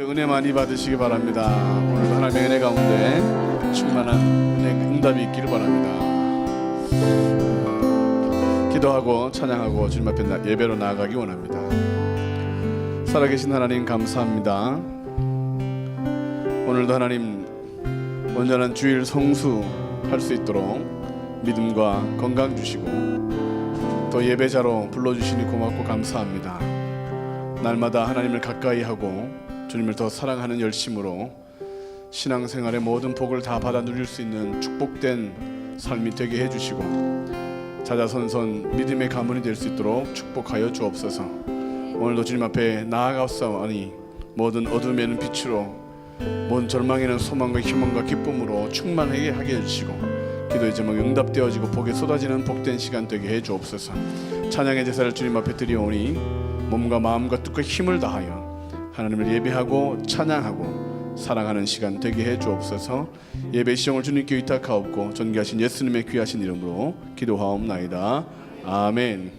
은혜 많이 받으시기 바랍니다. 오늘도 하나님의 은혜 가운데 충만한 은혜 응답이 있기를 바랍니다. 기도하고 찬양하고 주님 앞에 예배로 나아가기 원합니다. 살아계신 하나님 감사합니다. 오늘도 하나님 온전한 주일 성수할 수 있도록 믿음과 건강 주시고 또 예배자로 불러주시니 고맙고 감사합니다. 날마다 하나님을 가까이 하고 주님을 더 사랑하는 열심으로 신앙생활의 모든 복을 다 받아 누릴 수 있는 축복된 삶이 되게 해주시고 자자손손 믿음의 가문이 될 수 있도록 축복하여 주옵소서. 오늘도 주님 앞에 나아가옵사오니 모든 어둠에는 빛으로 모든 절망에는 소망과 희망과 기쁨으로 충만하게 하게 해주시고 기도의 제목이 응답되어지고 복이 쏟아지는 복된 시간 되게 해 주옵소서. 찬양의 제사를 주님 앞에 드리오니 몸과 마음과 뜻과 힘을 다하여 하나님을 예배하고 찬양하고 사랑하는 시간 되게 해 주옵소서. 예배 시정을 주님께 위탁하옵고 존귀하신 예수님의 귀하신 이름으로 기도하옵나이다. 아멘.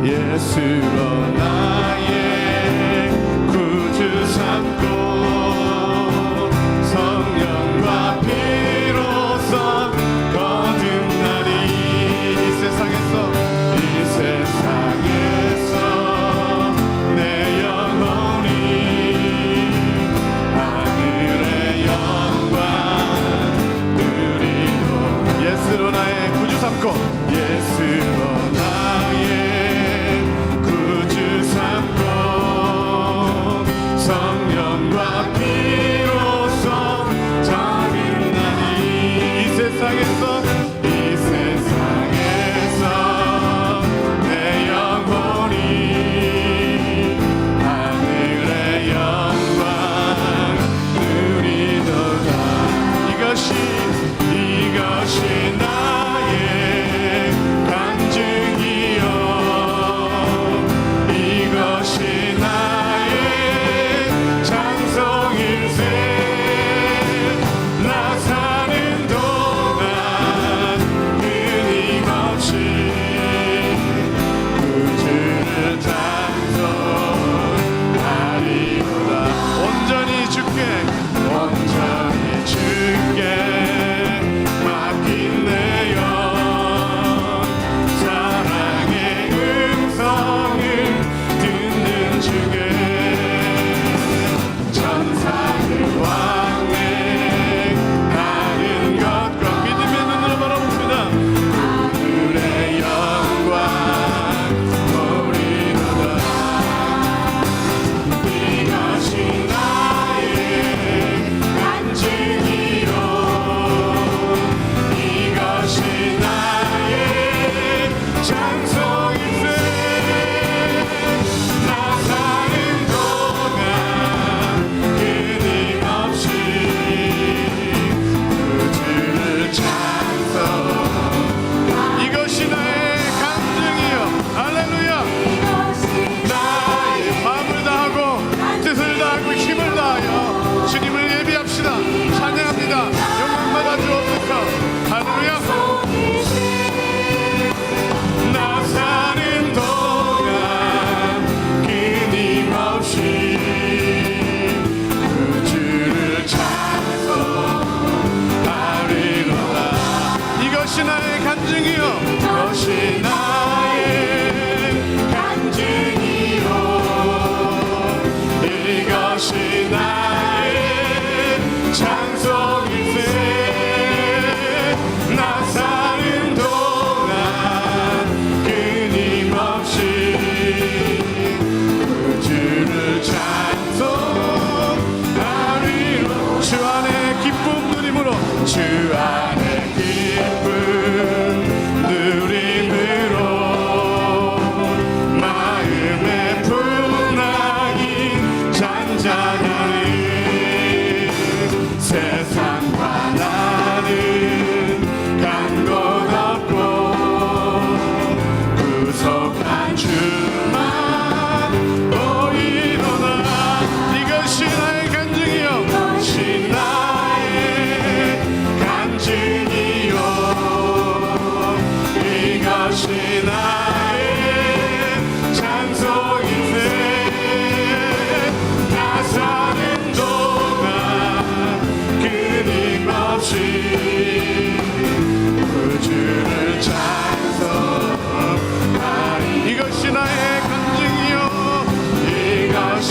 예수로 나의 구주 삼고 성령과 피로써 거듭나리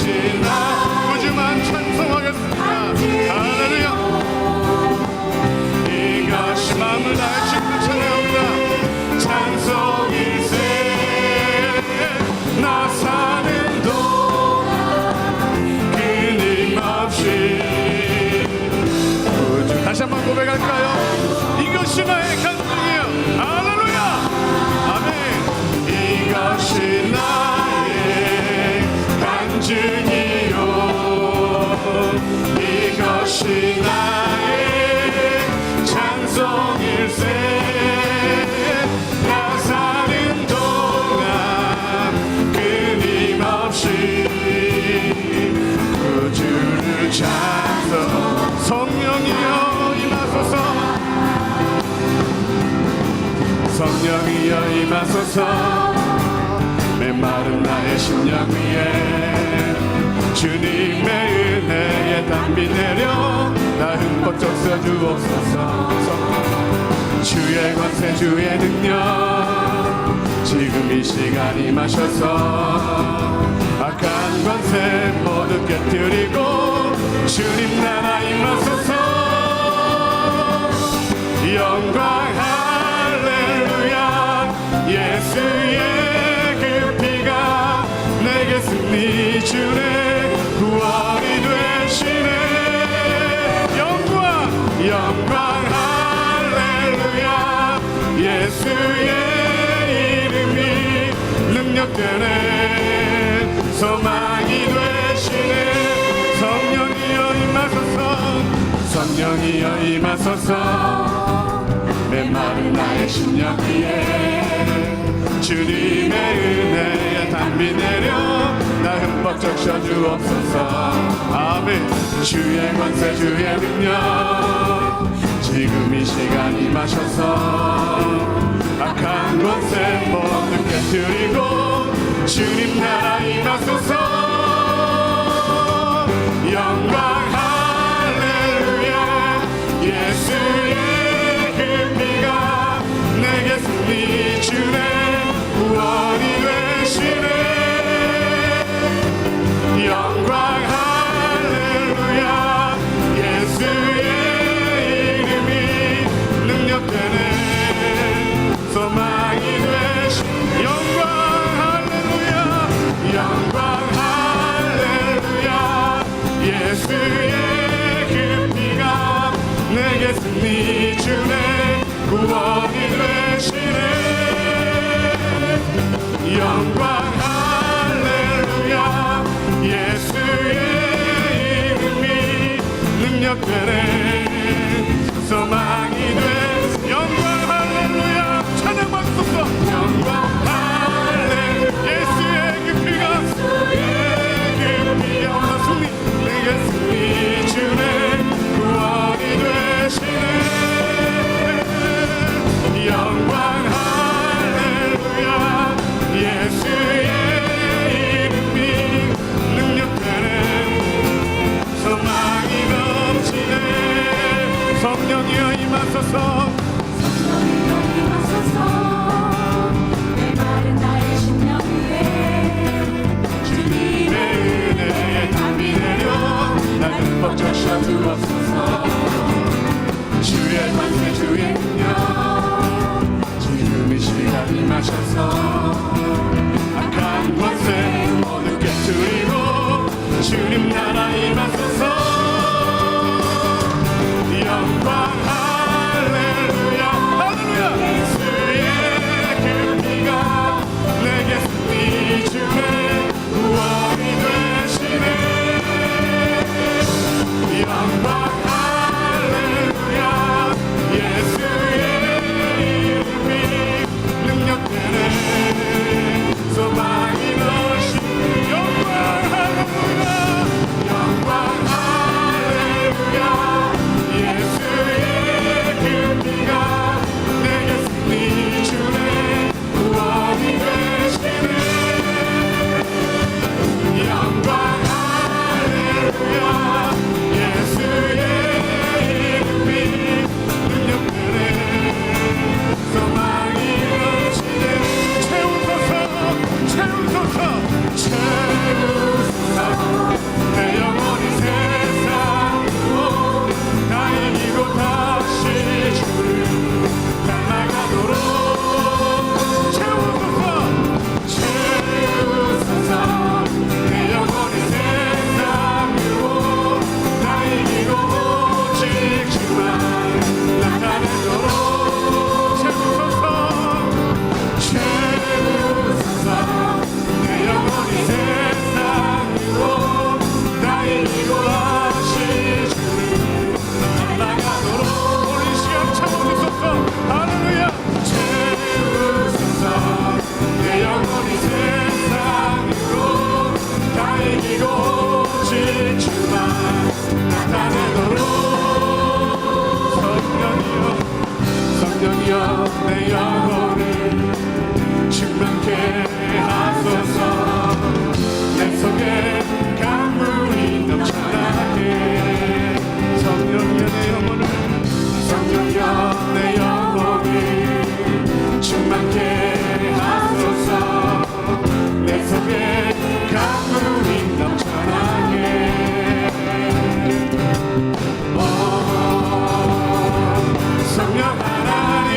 이것이 나 꾸준한 찬송하겠습니다. 할렐루야. 이것이 마음을 다해 주님을 찬양합니다. 찬송일세 나 사는 동안 끊임없이 다시 한번 고백할까요? 이것이 나의 간증이야. 할렐루야. 아멘. 이것이 나의 간증이요 이것이 나의 찬송일세 나 사는 동안 끊임없이 구주를 찬송 성령이여 임하소서 성령이여 임하소서 메마른 나의 심령 위에 주님의 은혜에 담비 내려 나 흠뻑 적셔 주옵소서 주의 권세 주의 능력 지금 이 시간 임하셔서 악한 권세 모두 깨뜨리고 주님 나라 임하소서 영광 할렐루야 예수의 그 피가 내게 승리 주네 구원이 되시네 영광 할렐루야 예수의 이름이 능력되네 소망이 되시네 성령이여 임하소서 메마른 나의 심령 위에 주님의 은혜에 담비 내려 나 흠뻑 적셔 주옵소서 아멘 주의 권세 주의 능력 지금 이 시간 임하셔서 악한 권세 모두 깨뜨리고 주님 나라 임하소서 영광 할렐루야 예수의 그 피가 내게 승리 주네 구원이 되시네 영광 할렐루야 예수의 이름이 능력되네 소망이 되신 영광 할렐루야 영광 할렐루야 예수의 그 피가 내게 승리 주네 구원이 되시네 영광 할렐루야 예수의 이름이 능력되네 소망이 돼 영광 할렐루야 찬양 받소서 영광 할렐루야 예수의 그 피가 오늘 승리 내게 승리 주네 구원이 되시네 영광 할렐루야 예수의 이름이 능력되네 소망이 넘치네 성령이여 임하소서 메마른 나의 심령 위에 주님의 은혜에 담비 내려 나 흠뻑 적셔 주옵소서 주의 권세 주의 능력 지금 이 시간 임하셔서 악한 권세 모두 깨뜨리고 주님 나라 임하소서 영광 할렐루야 할렐루야 예수의 그 피가 내게 승리 주네 구원이 되시네 영광 할렐루야 예수의 이름이 능력되네 소망이 되신 영광 할렐루야 이곳 주만 나타내도록 성령이여 내 영혼을 충만케 하소서 내 속에 강물이 넘쳐나게 성령이여 내 영혼을 성령이여 내 영혼을 충만케 하소서 내 속에 강물이 넘쳐나게 성령 하나님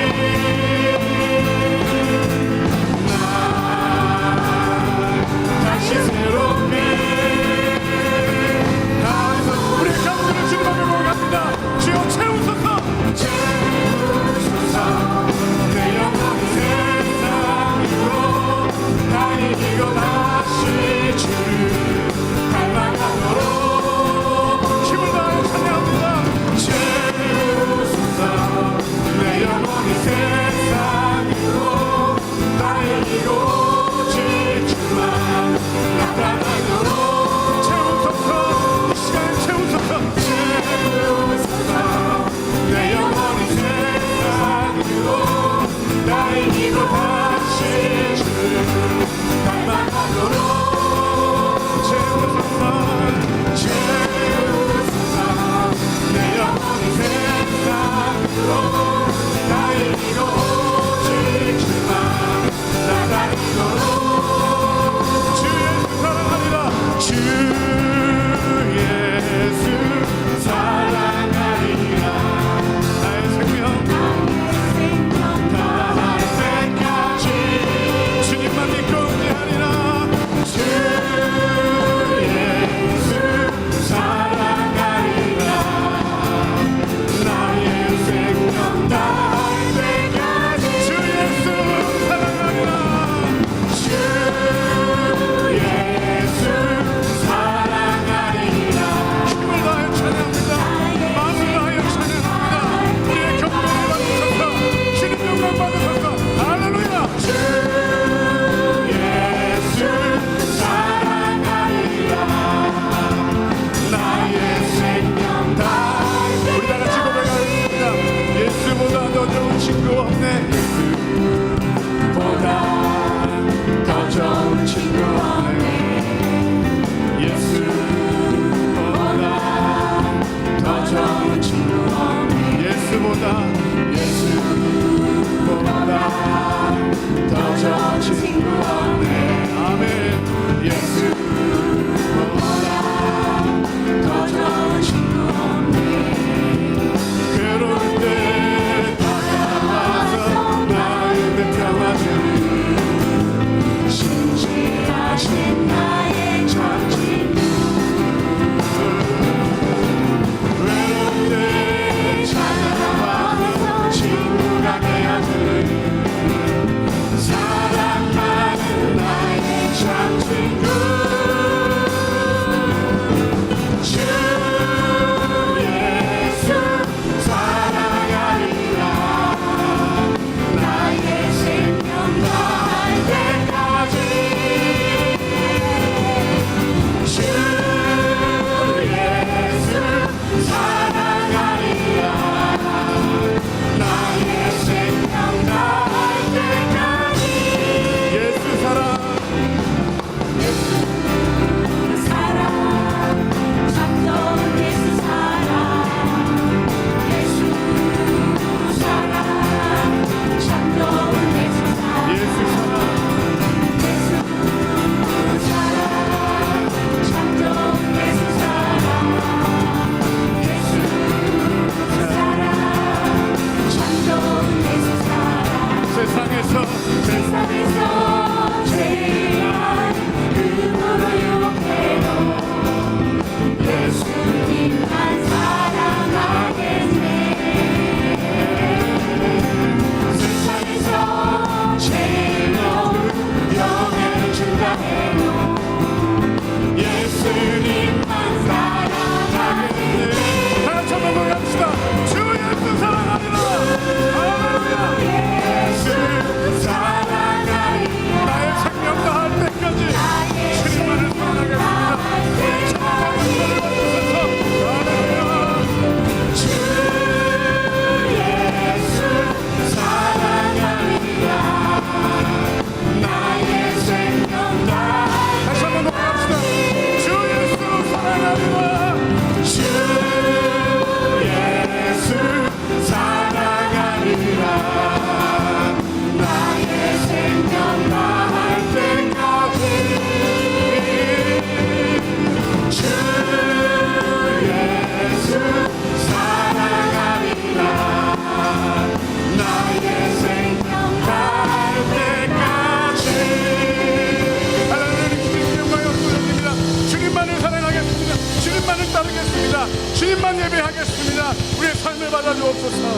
주님만 예배하겠습니다. 우리의 삶을 받아주옵소서.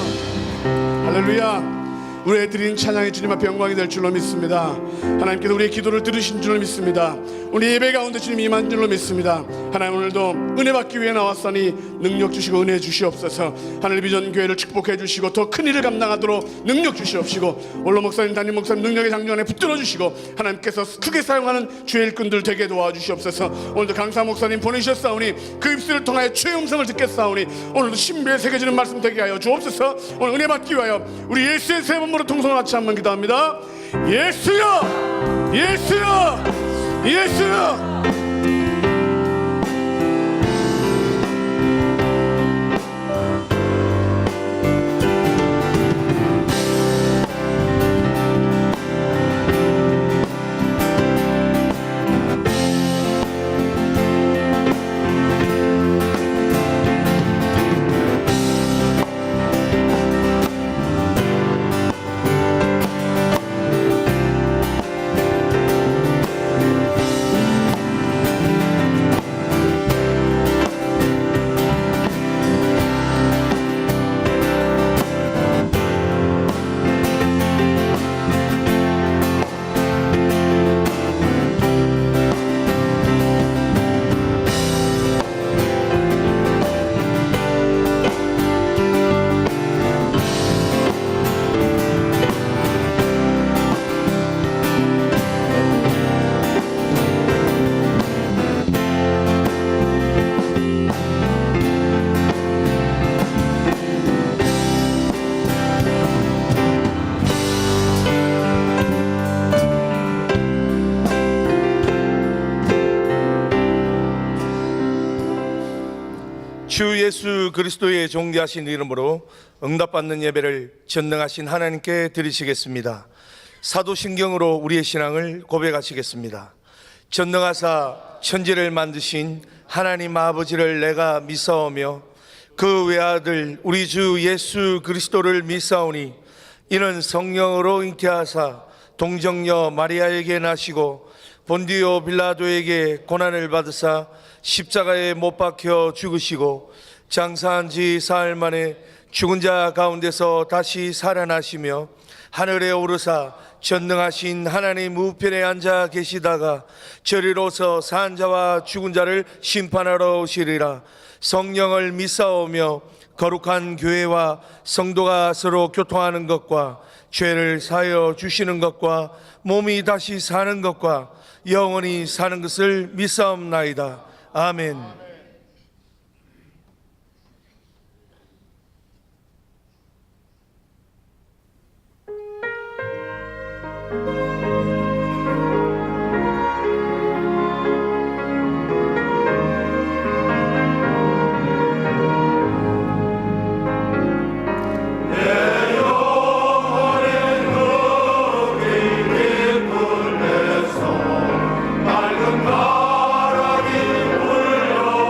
할렐루야. 우리의 드린 찬양이 주님 앞에 영광이 될 줄로 믿습니다. 하나님께서 우리의 기도를 들으신 줄로 믿습니다. 우리 예배 가운데 주님 임한 줄로 믿습니다. 하나님, 오늘도 은혜 받기 위해 나왔으니 능력 주시고 은혜 주시옵소서. 하늘 비전 교회를 축복해 주시고 더 큰 일을 감당하도록 능력 주시옵시고, 원로 목사님, 담임 목사님 능력의 장주 안에 붙들어 주시고, 하나님께서 크게 사용하는 주의 일꾼들 되게 도와주시옵소서. 오늘도 강사 목사님 보내주셨사오니 그 입술을 통하여 주의 음성을 듣겠사오니 오늘도 신비에 새겨지는 말씀 되게 하여 주옵소서. 오늘 은혜 받기 위하여 우리 예수의 세 번으로 통성을 같이 한번 기도합니다. 예수여, 예수여, 예수여. 주 예수 그리스도의 존귀하신 이름으로 응답받는 예배를 전능하신 하나님께 드리시겠습니다. 사도신경으로 우리의 신앙을 고백하시겠습니다. 전능하사 천지를 만드신 하나님 아버지를 내가 믿사오며 그 외아들 우리 주 예수 그리스도를 믿사오니 이는 성령으로 잉태하사 동정녀 마리아에게 나시고 본디오 빌라도에게 고난을 받으사 십자가에 못 박혀 죽으시고 장사한 지 사흘 만에 죽은 자 가운데서 다시 살아나시며 하늘에 오르사 전능하신 하나님 우편에 앉아 계시다가 저리로서 산 자와 죽은 자를 심판하러 오시리라. 성령을 믿사오며 거룩한 교회와 성도가 서로 교통하는 것과 죄를 사하여 주시는 것과 몸이 다시 사는 것과 영원히 사는 것을 믿사옵나이다. 아멘. 맑은 바람이 불려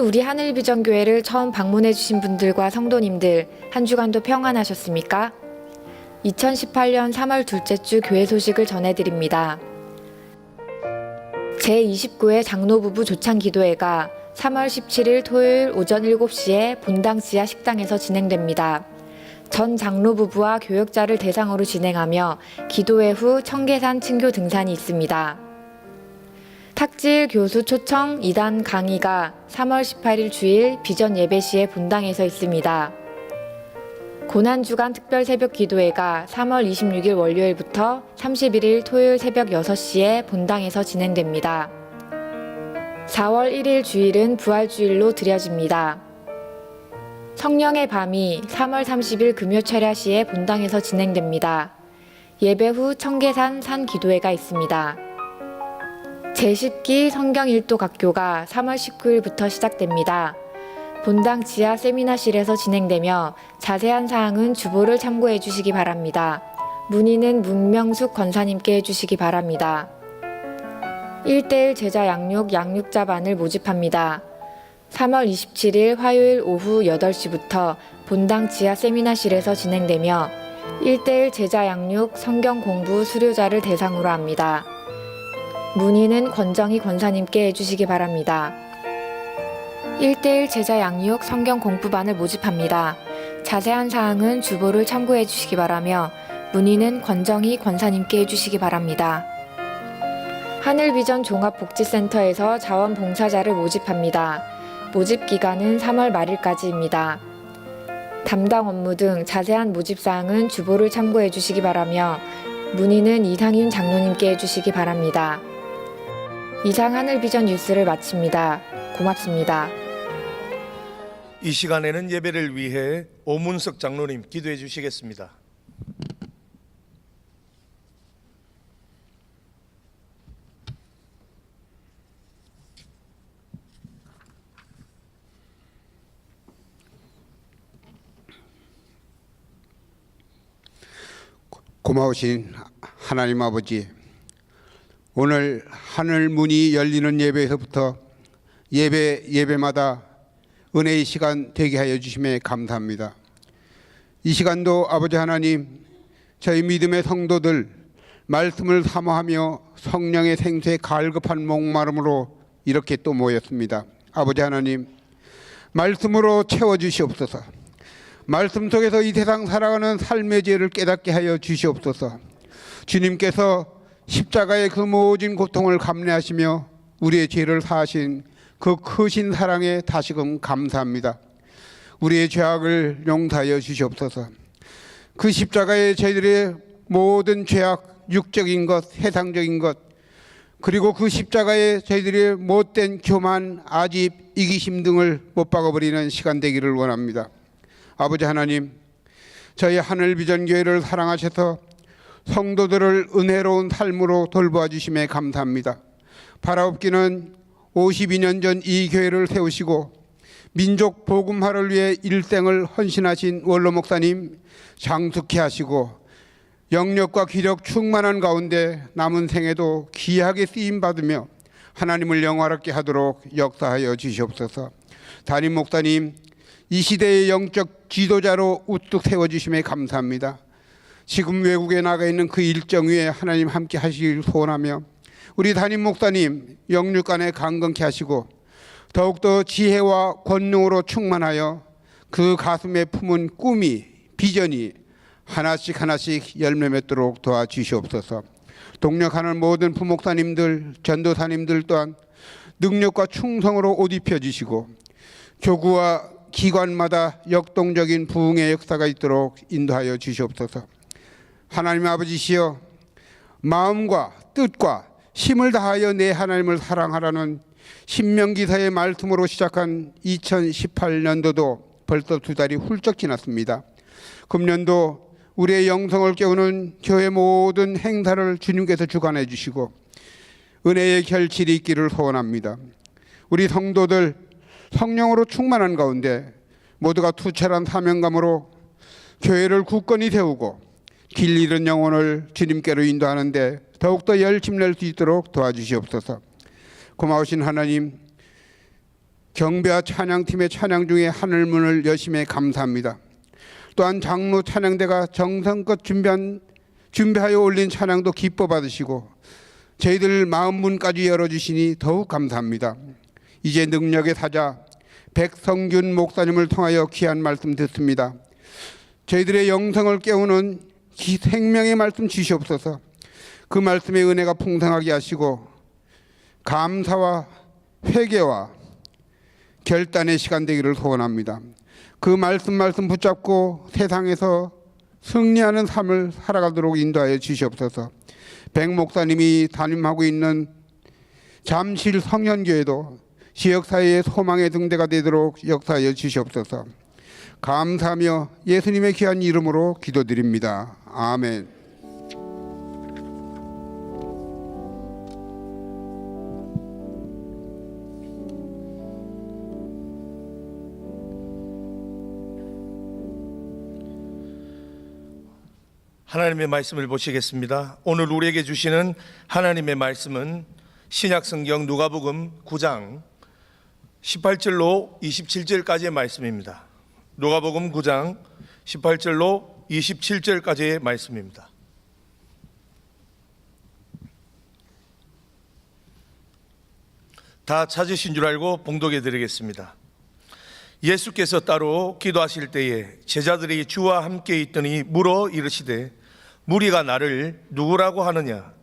우리 하늘비전교회를 처음 방문해 주신 분들과 성도님들 한 주간도 평안하셨습니까? 2018년 3월 둘째 주 교회 소식을 전해드립니다. 제29회 장로부부 조창기도회가 3월 17일 토요일 오전 7시에 본당 지하 식당에서 진행됩니다. 전 장로부부와 교역자를 대상으로 진행하며 기도회 후 청계산 층교 등산이 있습니다. 탁지일 교수 초청 2단 강의가 3월 18일 주일 비전 예배 시에 본당에서 있습니다. 고난주간 특별 새벽 기도회가 3월 26일 월요일부터 31일 토요일 새벽 6시에 본당에서 진행됩니다. 4월 1일 주일은 부활주일로 드려집니다. 성령의 밤이 3월 30일 금요 철야 시에 본당에서 진행됩니다. 예배 후 청계산 산 기도회가 있습니다. 제10기 성경 1도 각교가 3월 19일부터 시작됩니다. 본당 지하 세미나실에서 진행되며 자세한 사항은 주보를 참고해 주시기 바랍니다. 문의는 문명숙 권사님께 해주시기 바랍니다. 1:1 제자 양육자반을 모집합니다. 3월 27일 화요일 오후 8시부터 본당 지하 세미나실에서 진행되며 1:1 제자 양육 성경 공부 수료자를 대상으로 합니다. 문의는 권정희 권사님께 해주시기 바랍니다. 1:1 제자 양육 성경 공부반을 모집합니다. 자세한 사항은 주보를 참고해 주시기 바라며 문의는 권정희 권사님께 해주시기 바랍니다. 하늘비전 종합복지센터에서 자원봉사자를 모집합니다. 모집 기간은 3월 말일까지입니다. 담당 업무 등 자세한 모집 사항은 주보를 참고해 주시기 바라며 문의는 이상윤 장로님께 해주시기 바랍니다. 이상 하늘비전 뉴스를 마칩니다. 고맙습니다. 이 시간에는 예배를 위해 오문석 장로님 기도해 주시겠습니다. 고마우신 하나님 아버지, 오늘 하늘 문이 열리는 예배에서부터 예배마다 은혜의 시간 되게 하여 주심에 감사합니다. 이 시간도 아버지 하나님, 저희 믿음의 성도들 말씀을 사모하며 성령의 생수에 갈급한 목마름으로 이렇게 또 모였습니다. 아버지 하나님, 말씀으로 채워주시옵소서. 말씀 속에서 이 세상 살아가는 삶의 죄를 깨닫게 하여 주시옵소서. 주님께서 십자가의 그 모진 고통을 감내하시며 우리의 죄를 사하신 그 크신 사랑에 다시금 감사합니다. 우리의 죄악을 용서하여 주시옵소서. 그 십자가에 저희들의 모든 죄악, 육적인 것, 세상적인 것, 그리고 그 십자가에 저희들의 못된 교만, 아집, 이기심 등을 못 박아버리는 시간 되기를 원합니다. 아버지 하나님, 저희 하늘비전교회를 사랑하셔서 성도들을 은혜로운 삶으로 돌보아 주심에 감사합니다. 바라옵기는 52년 전 이 교회를 세우시고 민족 복음화를 위해 일생을 헌신하신 원로 목사님 장숙케 하시고 영력과 기력 충만한 가운데 남은 생에도 귀하게 쓰임 받으며 하나님을 영화롭게 하도록 역사하여 주시옵소서. 담임 목사님, 이 시대의 영적 지도자로 우뚝 세워주심에 감사합니다. 지금 외국에 나가 있는 그 일정 위에 하나님 함께 하시길 소원하며 우리 담임 목사님 영육간에 강건케 하시고 더욱더 지혜와 권능으로 충만하여 그 가슴에 품은 꿈이, 비전이 하나씩 하나씩 열매 맺도록 도와주시옵소서. 동력하는 모든 부목사님들, 전도사님들 또한 능력과 충성으로 옷 입혀주시고 교구와 기관마다 역동적인 부흥의 역사가 있도록 인도하여 주시옵소서. 하나님 아버지시여, 마음과 뜻과 힘을 다하여 내 하나님을 사랑하라는 신명기사의 말씀으로 시작한 2018년도도 벌써 2달이 훌쩍 지났습니다. 금년도 우리의 영성을 깨우는 교회 모든 행사를 주님께서 주관해 주시고 은혜의 결실이 있기를 소원합니다. 우리 성도들 성령으로 충만한 가운데 모두가 투철한 사명감으로 교회를 굳건히 세우고 길 잃은 영혼을 주님께로 인도하는데 더욱더 열심낼 수 있도록 도와주시옵소서. 고마우신 하나님, 경배와 찬양팀의 찬양 중에 하늘문을 여심에 감사합니다. 또한 장로 찬양대가 정성껏 준비하여 올린 찬양도 기뻐 받으시고 저희들 마음문까지 열어주시니 더욱 감사합니다. 이제 능력의 사자 백성균 목사님을 통하여 귀한 말씀 듣습니다. 저희들의 영성을 깨우는 생명의 말씀 주시옵소서. 그 말씀의 은혜가 풍성하게 하시고 감사와 회개와 결단의 시간 되기를 소원합니다. 그 말씀 붙잡고 세상에서 승리하는 삶을 살아가도록 인도하여 주시옵소서. 백 목사님이 담임하고 있는 잠실 성현교회도 지역사회의 소망의 등대가 되도록 역사하여 주시옵소서. 감사하며 예수님의 귀한 이름으로 기도드립니다. 아멘. 하나님의 말씀을 보시겠습니다. 오늘 우리에게 주시는 하나님의 말씀은 신약성경 누가복음 9장 18절로 27절까지의 말씀입니다. 누가복음 9장 18절로 27절까지의 말씀입니다. 다 찾으신 줄 알고 봉독해 드리겠습니다. 예수께서 따로 기도하실 때에 제자들이 주와 함께 있더니 물어 이르시되 무리가 나를 누구라고 하느냐?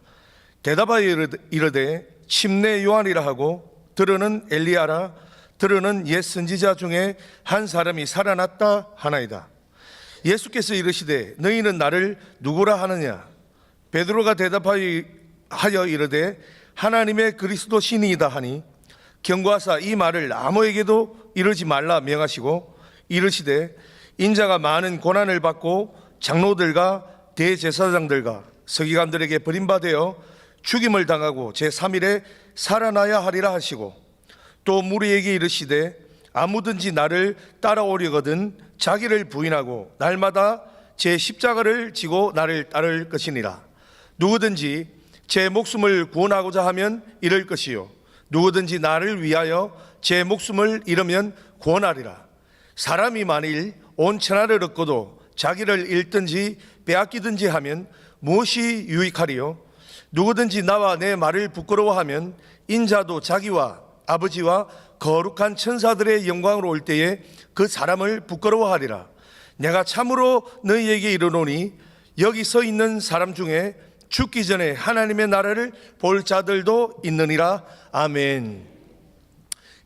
대답하여 이르되 침례 요한이라 하고 들으는 엘리야라, 들으는 옛 선지자 중에 한 사람이 살아났다 하나이다. 예수께서 이르시되 너희는 나를 누구라 하느냐? 베드로가 대답하여 이르되 하나님의 그리스도 신이이다 하니 경고하사 이 말을 아무에게도 이르지 말라 명하시고 이르시되 인자가 많은 고난을 받고 장로들과 대제사장들과 서기관들에게 버림받아 죽임을 당하고 제3일에 살아나야 하리라 하시고 또 무리에게 이르시되 아무든지 나를 따라오려거든 자기를 부인하고 날마다 제 십자가를 지고 나를 따를 것이니라. 누구든지 제 목숨을 구원하고자 하면 잃을 것이요 누구든지 나를 위하여 제 목숨을 잃으면 구원하리라. 사람이 만일 온 천하를 얻고도 자기를 잃든지 빼앗기든지 하면 무엇이 유익하리요? 누구든지 나와 내 말을 부끄러워하면 인자도 자기와 아버지와 거룩한 천사들의 영광으로 올 때에 그 사람을 부끄러워하리라. 내가 참으로 너희에게 이르노니 여기 서 있는 사람 중에 죽기 전에 하나님의 나라를 볼 자들도 있느니라. 아멘.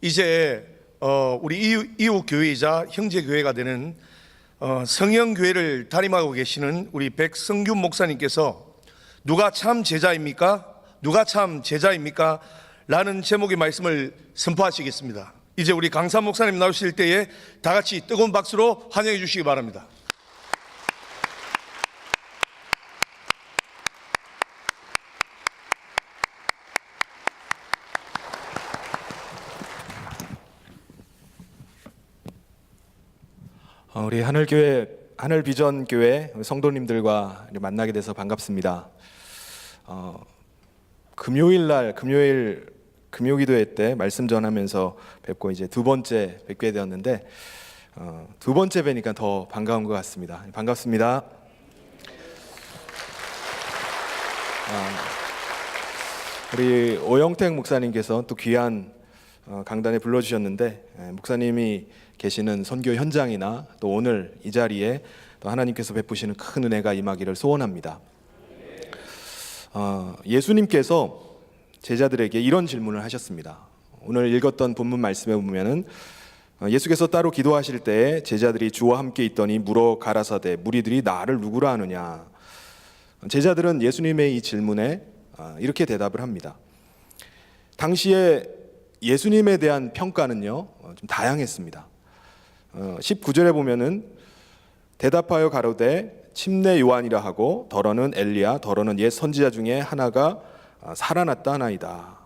이제 우리 이웃 교회이자 형제 교회가 되는 성영교회를 담임하고 계시는 우리 백성균 목사님께서 누가 참 제자입니까? 누가 참 제자입니까? 라는 제목의 말씀을 선포하시겠습니다. 이제 우리 강산 목사님 나오실 때에 다 같이 뜨거운 박수로 환영해 주시기 바랍니다. 우리 하늘비전교회 성도님들과 만나게 돼서 반갑습니다. 금요일 금요기도회 때 말씀 전하면서 뵙고 이제 두 번째 뵙게 되었는데 두 번째 뵈니까 더 반가운 것 같습니다. 반갑습니다. 우리 오영택 목사님께서 또 귀한 강단에 불러주셨는데 목사님이 계시는 선교 현장이나 또 오늘 이 자리에 또 하나님께서 베푸시는 큰 은혜가 임하기를 소원합니다. 예수님께서 제자들에게 이런 질문을 하셨습니다. 오늘 읽었던 본문 말씀에 보면은 예수께서 따로 기도하실 때에 제자들이 주와 함께 있더니 물어 가라사대 무리들이 나를 누구라 하느냐. 제자들은 예수님의 이 질문에 이렇게 대답을 합니다. 당시에 예수님에 대한 평가는요 좀 다양했습니다. 19절에 보면은 대답하여 가로되 침례 요한이라 하고 더러는 엘리야 더러는 옛 선지자 중에 하나가 살아났다 하나이다.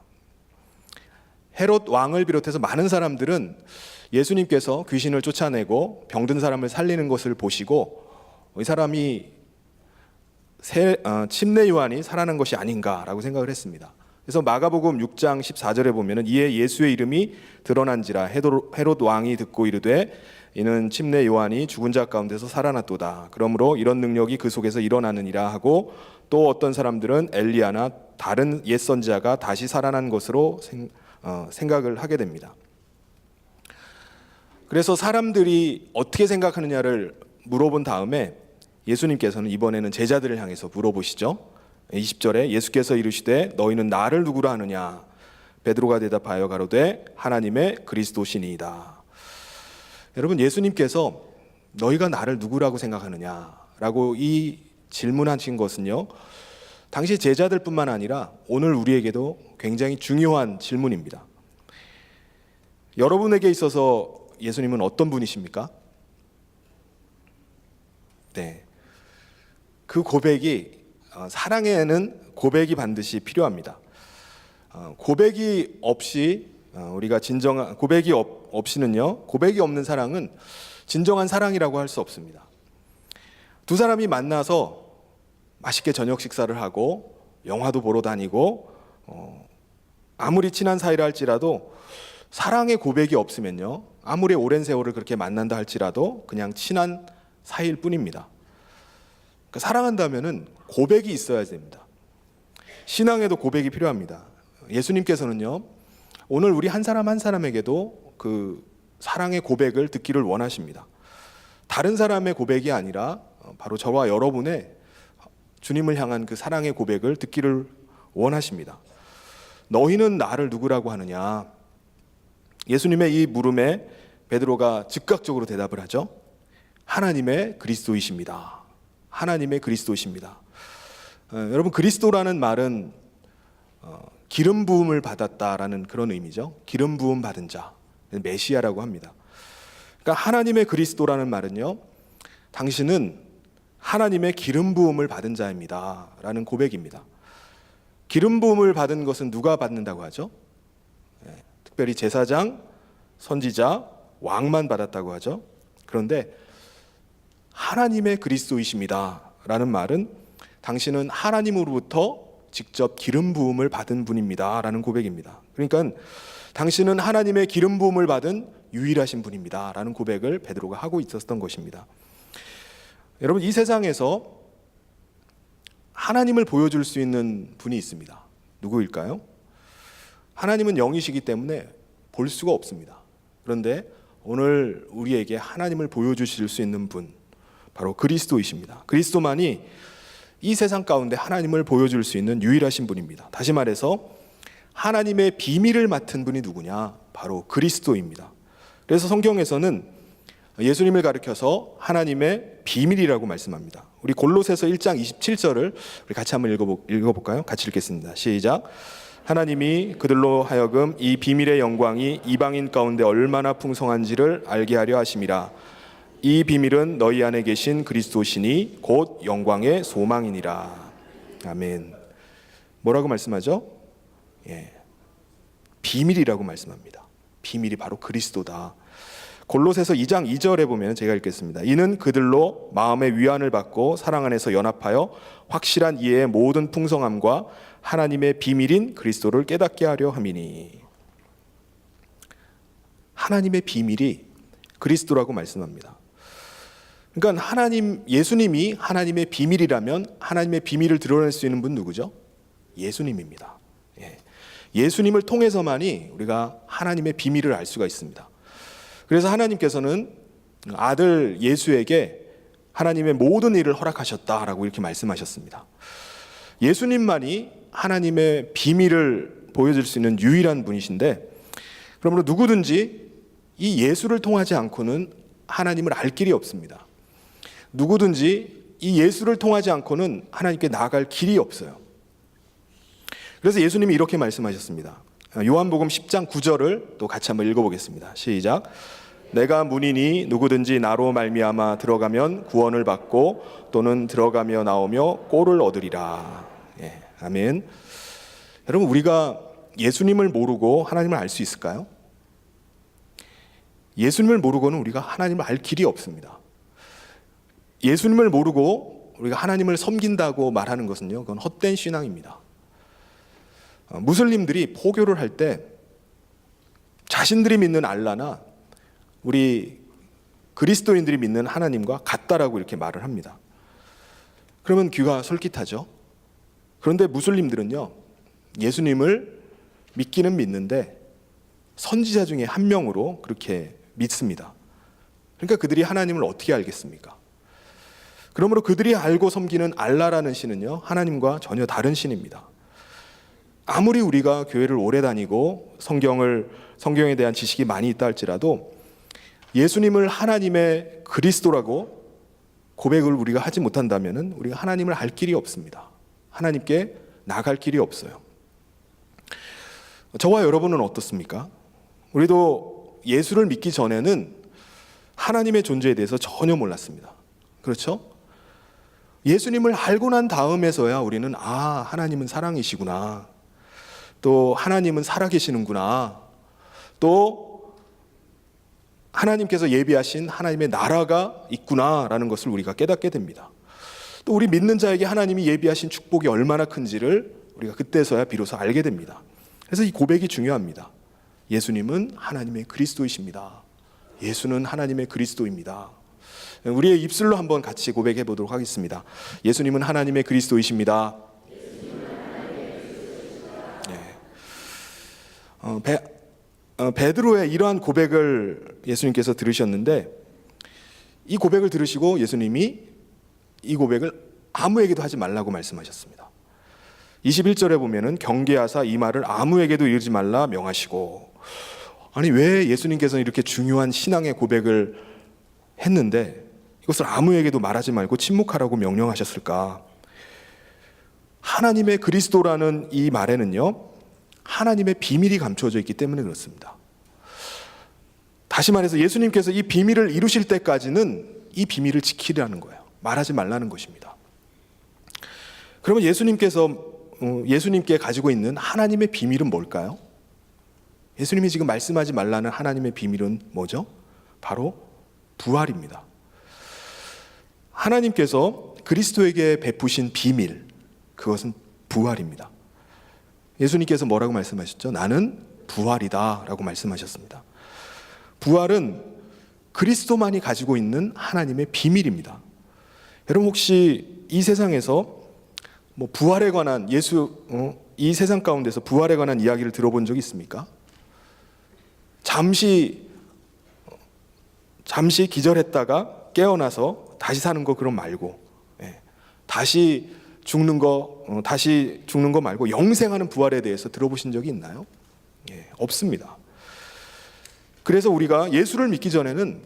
헤롯 왕을 비롯해서 많은 사람들은 예수님께서 귀신을 쫓아내고 병든 사람을 살리는 것을 보시고 이 사람이 침례 요한이 살아난 것이 아닌가라고 생각을 했습니다. 그래서 마가복음 6장 14절에 보면은 이에 예수의 이름이 드러난지라 헤롯 왕이 듣고 이르되 이는 침례 요한이 죽은 자 가운데서 살아났도다. 그러므로 이런 능력이 그 속에서 일어나느니라 하고, 또 어떤 사람들은 엘리야나 다른 옛 선지자가 다시 살아난 것으로 생각을 하게 됩니다. 그래서 사람들이 어떻게 생각하느냐를 물어본 다음에 예수님께서는 이번에는 제자들을 향해서 물어보시죠. 20절에 예수께서 이르시되 너희는 나를 누구라 하느냐? 베드로가 대답하여 가로되 하나님의 그리스도시니이다. 여러분, 예수님께서 너희가 나를 누구라고 생각하느냐라고 이 질문하신 것은요, 당시 제자들뿐만 아니라 오늘 우리에게도 굉장히 중요한 질문입니다. 여러분에게 있어서 예수님은 어떤 분이십니까? 네, 그 고백이, 사랑에는 고백이 반드시 필요합니다. 고백이 없이 우리가 진정한 고백이 없이는요, 고백이 없는 사랑은 진정한 사랑이라고 할 수 없습니다. 두 사람이 만나서 맛있게 저녁 식사를 하고 영화도 보러 다니고 아무리 친한 사이라 할지라도 사랑의 고백이 없으면요, 아무리 오랜 세월을 그렇게 만난다 할지라도 그냥 친한 사이일 뿐입니다. 그러니까 사랑한다면은 고백이 있어야 됩니다. 신앙에도 고백이 필요합니다. 예수님께서는요, 오늘 우리 한 사람 한 사람에게도 그 사랑의 고백을 듣기를 원하십니다. 다른 사람의 고백이 아니라 바로 저와 여러분의 주님을 향한 그 사랑의 고백을 듣기를 원하십니다. 너희는 나를 누구라고 하느냐? 예수님의 이 물음에 베드로가 즉각적으로 대답을 하죠. 하나님의 그리스도이십니다. 하나님의 그리스도이십니다. 여러분, 그리스도라는 말은 기름 부음을 받았다라는 그런 의미죠. 기름 부음 받은 자, 메시아라고 합니다. 그러니까 하나님의 그리스도라는 말은요, 당신은 하나님의 기름 부음을 받은 자입니다라는 고백입니다. 기름 부음을 받은 것은 누가 받는다고 하죠? 특별히 제사장, 선지자, 왕만 받았다고 하죠. 그런데 하나님의 그리스도이십니다라는 말은 당신은 하나님으로부터 직접 기름 부음을 받은 분입니다라는 고백입니다. 그러니까 당신은 하나님의 기름 부음을 받은 유일하신 분입니다라는 고백을 베드로가 하고 있었던 것입니다. 여러분, 이 세상에서 하나님을 보여줄 수 있는 분이 있습니다. 누구일까요? 하나님은 영이시기 때문에 볼 수가 없습니다. 그런데 오늘 우리에게 하나님을 보여주실 수 있는 분, 바로 그리스도이십니다. 그리스도만이 이 세상 가운데 하나님을 보여줄 수 있는 유일하신 분입니다. 다시 말해서 하나님의 비밀을 맡은 분이 누구냐? 바로 그리스도입니다. 그래서 성경에서는 예수님을 가리켜서 하나님의 비밀이라고 말씀합니다. 우리 골로새서 1장 27절을 우리 같이 한번 읽어볼까요? 같이 읽겠습니다. 시작. 하나님이 그들로 하여금 이 비밀의 영광이 이방인 가운데 얼마나 풍성한지를 알게 하려 하심이라. 이 비밀은 너희 안에 계신 그리스도시니 곧 영광의 소망이니라. 아멘. 뭐라고 말씀하죠? 비밀이라고 말씀합니다. 비밀이 바로 그리스도다. 골로새서 2장 2절에 보면 제가 읽겠습니다. 이는 그들로 마음의 위안을 받고 사랑 안에서 연합하여 확실한 이해의 모든 풍성함과 하나님의 비밀인 그리스도를 깨닫게 하려 함이니. 하나님의 비밀이 그리스도라고 말씀합니다. 그러니까 예수님이 하나님의 비밀이라면 하나님의 비밀을 드러낼 수 있는 분 누구죠? 예수님입니다. 예수님을 통해서만이 우리가 하나님의 비밀을 알 수가 있습니다. 그래서 하나님께서는 아들 예수에게 하나님의 모든 일을 허락하셨다라고 이렇게 말씀하셨습니다. 예수님만이 하나님의 비밀을 보여줄 수 있는 유일한 분이신데, 그러므로 누구든지 이 예수를 통하지 않고는 하나님을 알 길이 없습니다. 누구든지 이 예수를 통하지 않고는 하나님께 나아갈 길이 없어요. 그래서 예수님이 이렇게 말씀하셨습니다. 요한복음 10장 9절을 또 같이 한번 읽어보겠습니다. 시작. 내가 문이니 누구든지 나로 말미암아 들어가면 구원을 받고 또는 들어가며 나오며 꼴을 얻으리라. 아멘. 여러분, 우리가 예수님을 모르고 하나님을 알 수 있을까요? 예수님을 모르고는 우리가 하나님을 알 길이 없습니다. 예수님을 모르고 우리가 하나님을 섬긴다고 말하는 것은요, 그건 헛된 신앙입니다. 무슬림들이 포교를 할 때 자신들이 믿는 알라나 우리 그리스도인들이 믿는 하나님과 같다라고 이렇게 말을 합니다. 그러면 귀가 솔깃하죠. 그런데 무슬림들은요, 예수님을 믿기는 믿는데 선지자 중에 한 명으로 그렇게 믿습니다. 그러니까 그들이 하나님을 어떻게 알겠습니까? 그러므로 그들이 알고 섬기는 알라라는 신은요, 하나님과 전혀 다른 신입니다. 아무리 우리가 교회를 오래 다니고 성경에 대한 지식이 많이 있다 할지라도 예수님을 하나님의 그리스도라고 고백을 우리가 하지 못한다면 우리가 하나님을 알 길이 없습니다. 하나님께 나갈 길이 없어요. 저와 여러분은 어떻습니까? 우리도 예수를 믿기 전에는 하나님의 존재에 대해서 전혀 몰랐습니다. 그렇죠? 예수님을 알고 난 다음에서야 우리는 하나님은 사랑이시구나, 또 하나님은 살아계시는구나, 또 하나님께서 예비하신 하나님의 나라가 있구나라는 것을 우리가 깨닫게 됩니다. 또 우리 믿는 자에게 하나님이 예비하신 축복이 얼마나 큰지를 우리가 그때서야 비로소 알게 됩니다. 그래서 이 고백이 중요합니다. 예수님은 하나님의 그리스도이십니다. 예수는 하나님의 그리스도입니다. 우리의 입술로 한번 같이 고백해 보도록 하겠습니다. 예수님은 하나님의 그리스도이십니다. 베드로의 이러한 고백을 예수님께서 들으셨는데, 이 고백을 들으시고 예수님이 이 고백을 아무에게도 하지 말라고 말씀하셨습니다. 21절에 보면은 경계하사 이 말을 아무에게도 이르지 말라 명하시고, 아니 왜 예수님께서는 이렇게 중요한 신앙의 고백을 했는데 이것을 아무에게도 말하지 말고 침묵하라고 명령하셨을까? 하나님의 그리스도라는 이 말에는요, 하나님의 비밀이 감춰져 있기 때문에 그렇습니다. 다시 말해서 예수님께서 이 비밀을 이루실 때까지는 이 비밀을 지키라는 거예요. 말하지 말라는 것입니다. 그러면 예수님께 가지고 있는 하나님의 비밀은 뭘까요? 예수님이 지금 말씀하지 말라는 하나님의 비밀은 뭐죠? 바로 부활입니다. 하나님께서 그리스도에게 베푸신 비밀, 그것은 부활입니다. 예수님께서 뭐라고 말씀하셨죠? 나는 부활이다 라고 말씀하셨습니다. 부활은 그리스도만이 가지고 있는 하나님의 비밀입니다. 여러분 혹시 이 세상에서 부활에 관한 이 세상 가운데서 부활에 관한 이야기를 들어본 적 있습니까? 잠시 기절했다가 깨어나서 다시 사는 거 그런 말고, 다시 죽는 거 말고 영생하는 부활에 대해서 들어보신 적이 있나요? 없습니다. 그래서 우리가 예수를 믿기 전에는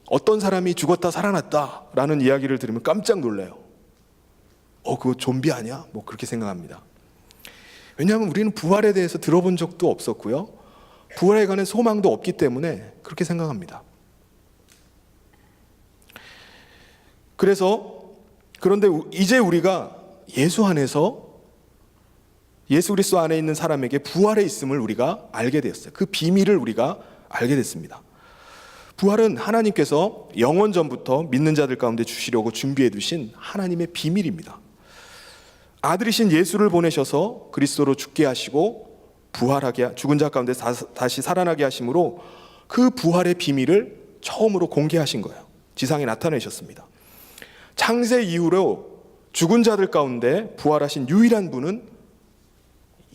어떤 사람이 죽었다 살아났다라는 이야기를 들으면 깜짝 놀라요. 그거 좀비 아니야? 그렇게 생각합니다. 왜냐하면 우리는 부활에 대해서 들어본 적도 없었고요, 부활에 관한 소망도 없기 때문에 그렇게 생각합니다. 그런데 이제 우리가 예수 안에서, 예수 그리스도 안에 있는 사람에게 부활에 있음을 우리가 알게 되었어요. 그 비밀을 우리가 알게 됐습니다. 부활은 하나님께서 영원 전부터 믿는 자들 가운데 주시려고 준비해 두신 하나님의 비밀입니다. 아들이신 예수를 보내셔서 그리스도로 죽게 하시고 죽은 자 가운데 다시 살아나게 하심으로 그 부활의 비밀을 처음으로 공개하신 거예요. 지상에 나타내셨습니다. 창세 이후로 죽은 자들 가운데 부활하신 유일한 분은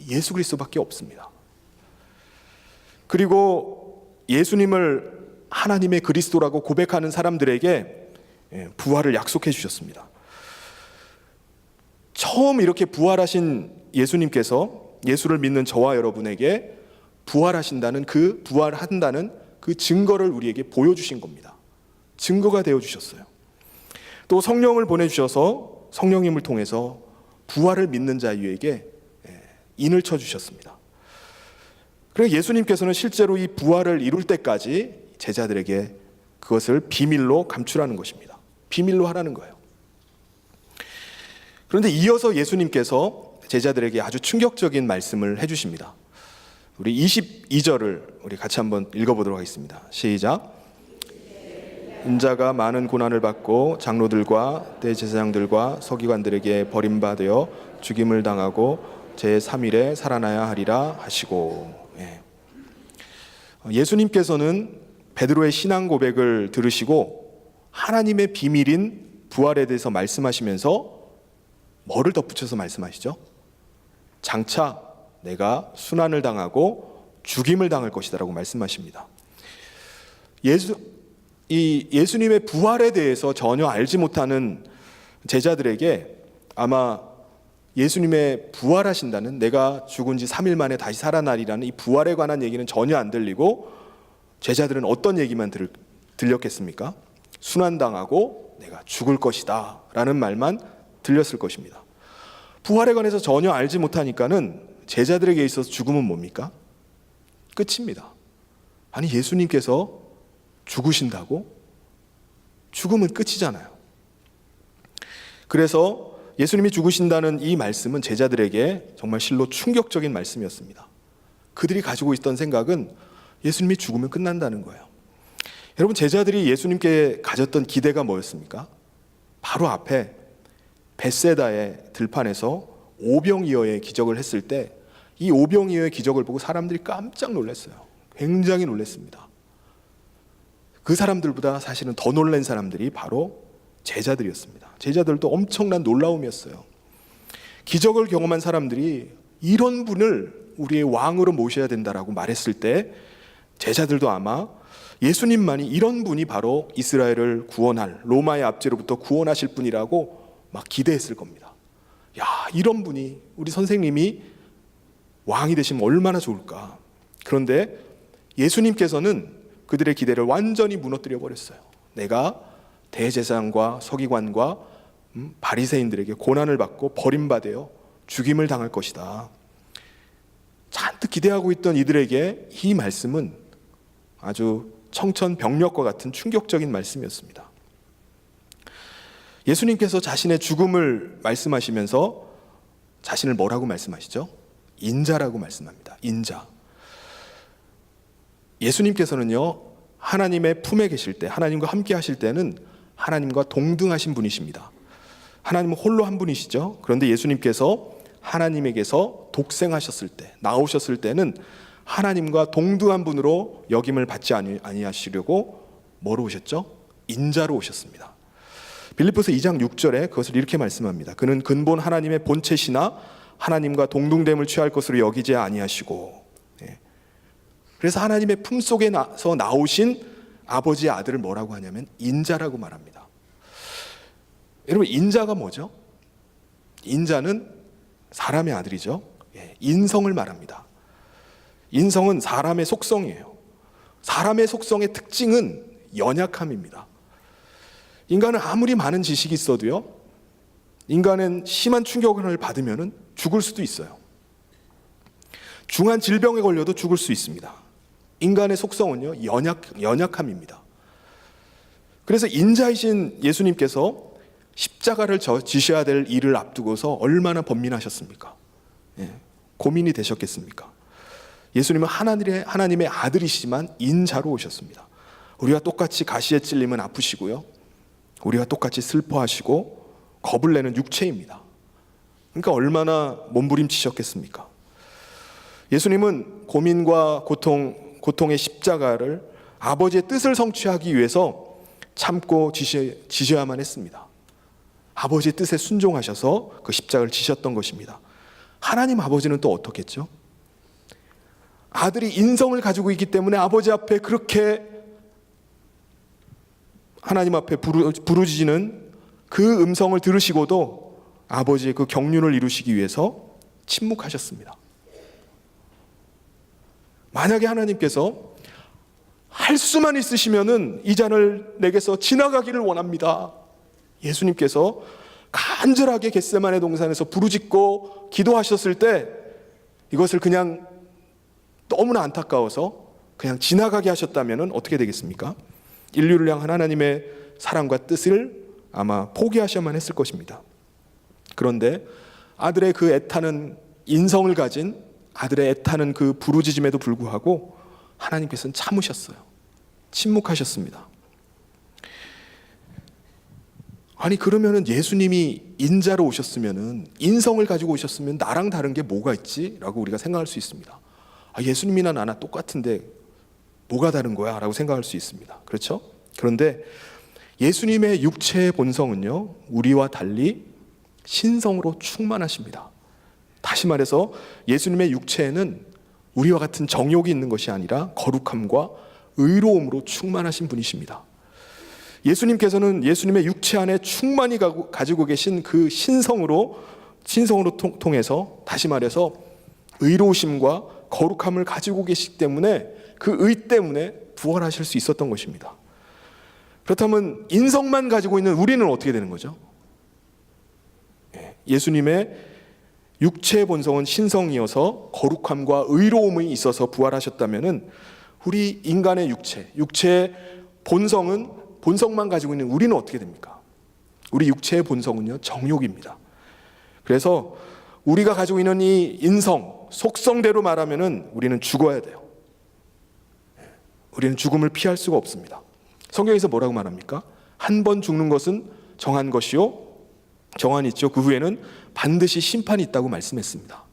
예수 그리스도밖에 없습니다. 그리고 예수님을 하나님의 그리스도라고 고백하는 사람들에게 부활을 약속해 주셨습니다. 처음 이렇게 부활하신 예수님께서 예수를 믿는 저와 여러분에게 부활한다는 그 증거를 우리에게 보여주신 겁니다. 증거가 되어 주셨어요. 또 성령을 보내주셔서 성령님을 통해서 부활을 믿는 자에게 인을 쳐주셨습니다. 그리고 예수님께서는 실제로 이 부활을 이룰 때까지 제자들에게 그것을 비밀로 감추라는 것입니다. 비밀로 하라는 거예요. 그런데 이어서 예수님께서 제자들에게 아주 충격적인 말씀을 해주십니다. 우리 22절을 우리 같이 한번 읽어보도록 하겠습니다. 시작. 인자가 많은 고난을 받고 장로들과 대제사장들과 서기관들에게 버림받아 죽임을 당하고 제3일에 살아나야 하리라 하시고. 예. 예수님께서는 베드로의 신앙 고백을 들으시고 하나님의 비밀인 부활에 대해서 말씀하시면서 뭐를 덧붙여서 말씀하시죠? 장차 내가 순환을 당하고 죽임을 당할 것이다라고 말씀하십니다. 예수님의 부활에 대해서 전혀 알지 못하는 제자들에게 아마 예수님의 부활하신다는, 내가 죽은 지 3일 만에 다시 살아나리라는 이 부활에 관한 얘기는 전혀 안 들리고 제자들은 어떤 얘기만 들렸겠습니까? 순환당하고 내가 죽을 것이다 라는 말만 들렸을 것입니다. 부활에 관해서 전혀 알지 못하니까는 제자들에게 있어서 죽음은 뭡니까? 끝입니다. 아니, 예수님께서 죽으신다고? 죽음은 끝이잖아요. 그래서 예수님이 죽으신다는 이 말씀은 제자들에게 정말 실로 충격적인 말씀이었습니다. 그들이 가지고 있던 생각은 예수님이 죽으면 끝난다는 거예요. 여러분, 제자들이 예수님께 가졌던 기대가 뭐였습니까? 바로 앞에 벳세다의 들판에서 오병이어의 기적을 했을 때 이 오병이어의 기적을 보고 사람들이 깜짝 놀랐어요. 굉장히 놀랐습니다. 그 사람들보다 사실은 더 놀란 사람들이 바로 제자들이었습니다. 제자들도 엄청난 놀라움이었어요. 기적을 경험한 사람들이 이런 분을 우리의 왕으로 모셔야 된다라고 말했을 때 제자들도 아마 예수님만이 이런 분이 바로 이스라엘을 구원할, 로마의 압제로부터 구원하실 분이라고 막 기대했을 겁니다. 야, 이런 분이, 우리 선생님이 왕이 되시면 얼마나 좋을까. 그런데 예수님께서는 그들의 기대를 완전히 무너뜨려 버렸어요. 내가 대제사장과 서기관과 바리새인들에게 고난을 받고 버림받아 죽임을 당할 것이다. 잔뜩 기대하고 있던 이들에게 이 말씀은 아주 청천벽력과 같은 충격적인 말씀이었습니다. 예수님께서 자신의 죽음을 말씀하시면서 자신을 뭐라고 말씀하시죠? 인자라고 말씀합니다. 인자. 예수님께서는요, 하나님의 품에 계실 때, 하나님과 함께 하실 때는 하나님과 동등하신 분이십니다. 하나님은 홀로 한 분이시죠. 그런데 예수님께서 하나님에게서 독생하셨을 때, 나오셨을 때는 하나님과 동등한 분으로 역임을 받지 아니하시려고 뭐로 오셨죠? 인자로 오셨습니다. 빌립보서 2장 6절에 그것을 이렇게 말씀합니다. 그는 근본 하나님의 본체시나 하나님과 동등됨을 취할 것으로 여기지 아니하시고. 그래서 하나님의 품속에서 나오신 아버지의 아들을 뭐라고 하냐면 인자라고 말합니다. 여러분, 인자가 뭐죠? 인자는 사람의 아들이죠. 인성을 말합니다. 인성은 사람의 속성이에요. 사람의 속성의 특징은 연약함입니다. 인간은 아무리 많은 지식이 있어도요, 인간은 심한 충격을 받으면 죽을 수도 있어요. 중한 질병에 걸려도 죽을 수 있습니다. 인간의 속성은요, 연약함입니다. 그래서 인자이신 예수님께서 십자가를 지셔야 될 일을 앞두고서 얼마나 번민하셨습니까? 고민이 되셨겠습니까? 예수님은 하나님의 아들이시지만 인자로 오셨습니다. 우리가 똑같이 가시에 찔리면 아프시고요, 우리가 똑같이 슬퍼하시고 겁을 내는 육체입니다. 그러니까 얼마나 몸부림치셨겠습니까? 예수님은 고민과 고통의 십자가를 아버지의 뜻을 성취하기 위해서 참고 지셔야만 했습니다. 아버지의 뜻에 순종하셔서 그 십자가를 지셨던 것입니다. 하나님 아버지는 또 어떻겠죠? 아들이 인성을 가지고 있기 때문에 아버지 앞에 그렇게 하나님 앞에 부르짖는 그 음성을 들으시고도 아버지의 그 경륜을 이루시기 위해서 침묵하셨습니다. 만약에 하나님께서 할 수만 있으시면은 이 잔을 내게서 지나가기를 원합니다. 예수님께서 간절하게 겟세마네 동산에서 부르짖고 기도하셨을 때 이것을 그냥 너무나 안타까워서 그냥 지나가게 하셨다면 어떻게 되겠습니까? 인류를 향한 하나님의 사랑과 뜻을 아마 포기하셔야만 했을 것입니다. 그런데 아들의 그 애타는 인성을 가진 아들의 애타는 그 부르짖음에도 불구하고 하나님께서는 참으셨어요. 침묵하셨습니다. 아니 그러면은 예수님이 인자로 오셨으면은 인성을 가지고 오셨으면 나랑 다른 게 뭐가 있지라고 우리가 생각할 수 있습니다. 아, 예수님이나 나나 똑같은데 뭐가 다른 거야? 라고 생각할 수 있습니다. 그렇죠? 그런데 예수님의 육체의 본성은요, 우리와 달리 신성으로 충만하십니다. 다시 말해서 예수님의 육체에는 우리와 같은 정욕이 있는 것이 아니라 거룩함과 의로움으로 충만하신 분이십니다. 예수님께서는 예수님의 육체 안에 충만히 가지고 계신 그 신성으로 통해서 다시 말해서 의로우심과 거룩함을 가지고 계시기 때문에 그 의 때문에 부활하실 수 있었던 것입니다. 그렇다면 인성만 가지고 있는 우리는 어떻게 되는 거죠? 예수님의 육체의 본성은 신성이어서 거룩함과 의로움이 있어서 부활하셨다면은 우리 인간의 육체의 본성만 가지고 있는 우리는 어떻게 됩니까? 우리 육체의 본성은요, 정욕입니다. 그래서 우리가 가지고 있는 이 인성, 속성대로 말하면은 우리는 죽어야 돼요. 우리는 죽음을 피할 수가 없습니다. 성경에서 뭐라고 말합니까? 한 번 죽는 것은 정한 것이요, 정한이 있죠. 그 후에는 반드시 심판이 있다고 말씀했습니다.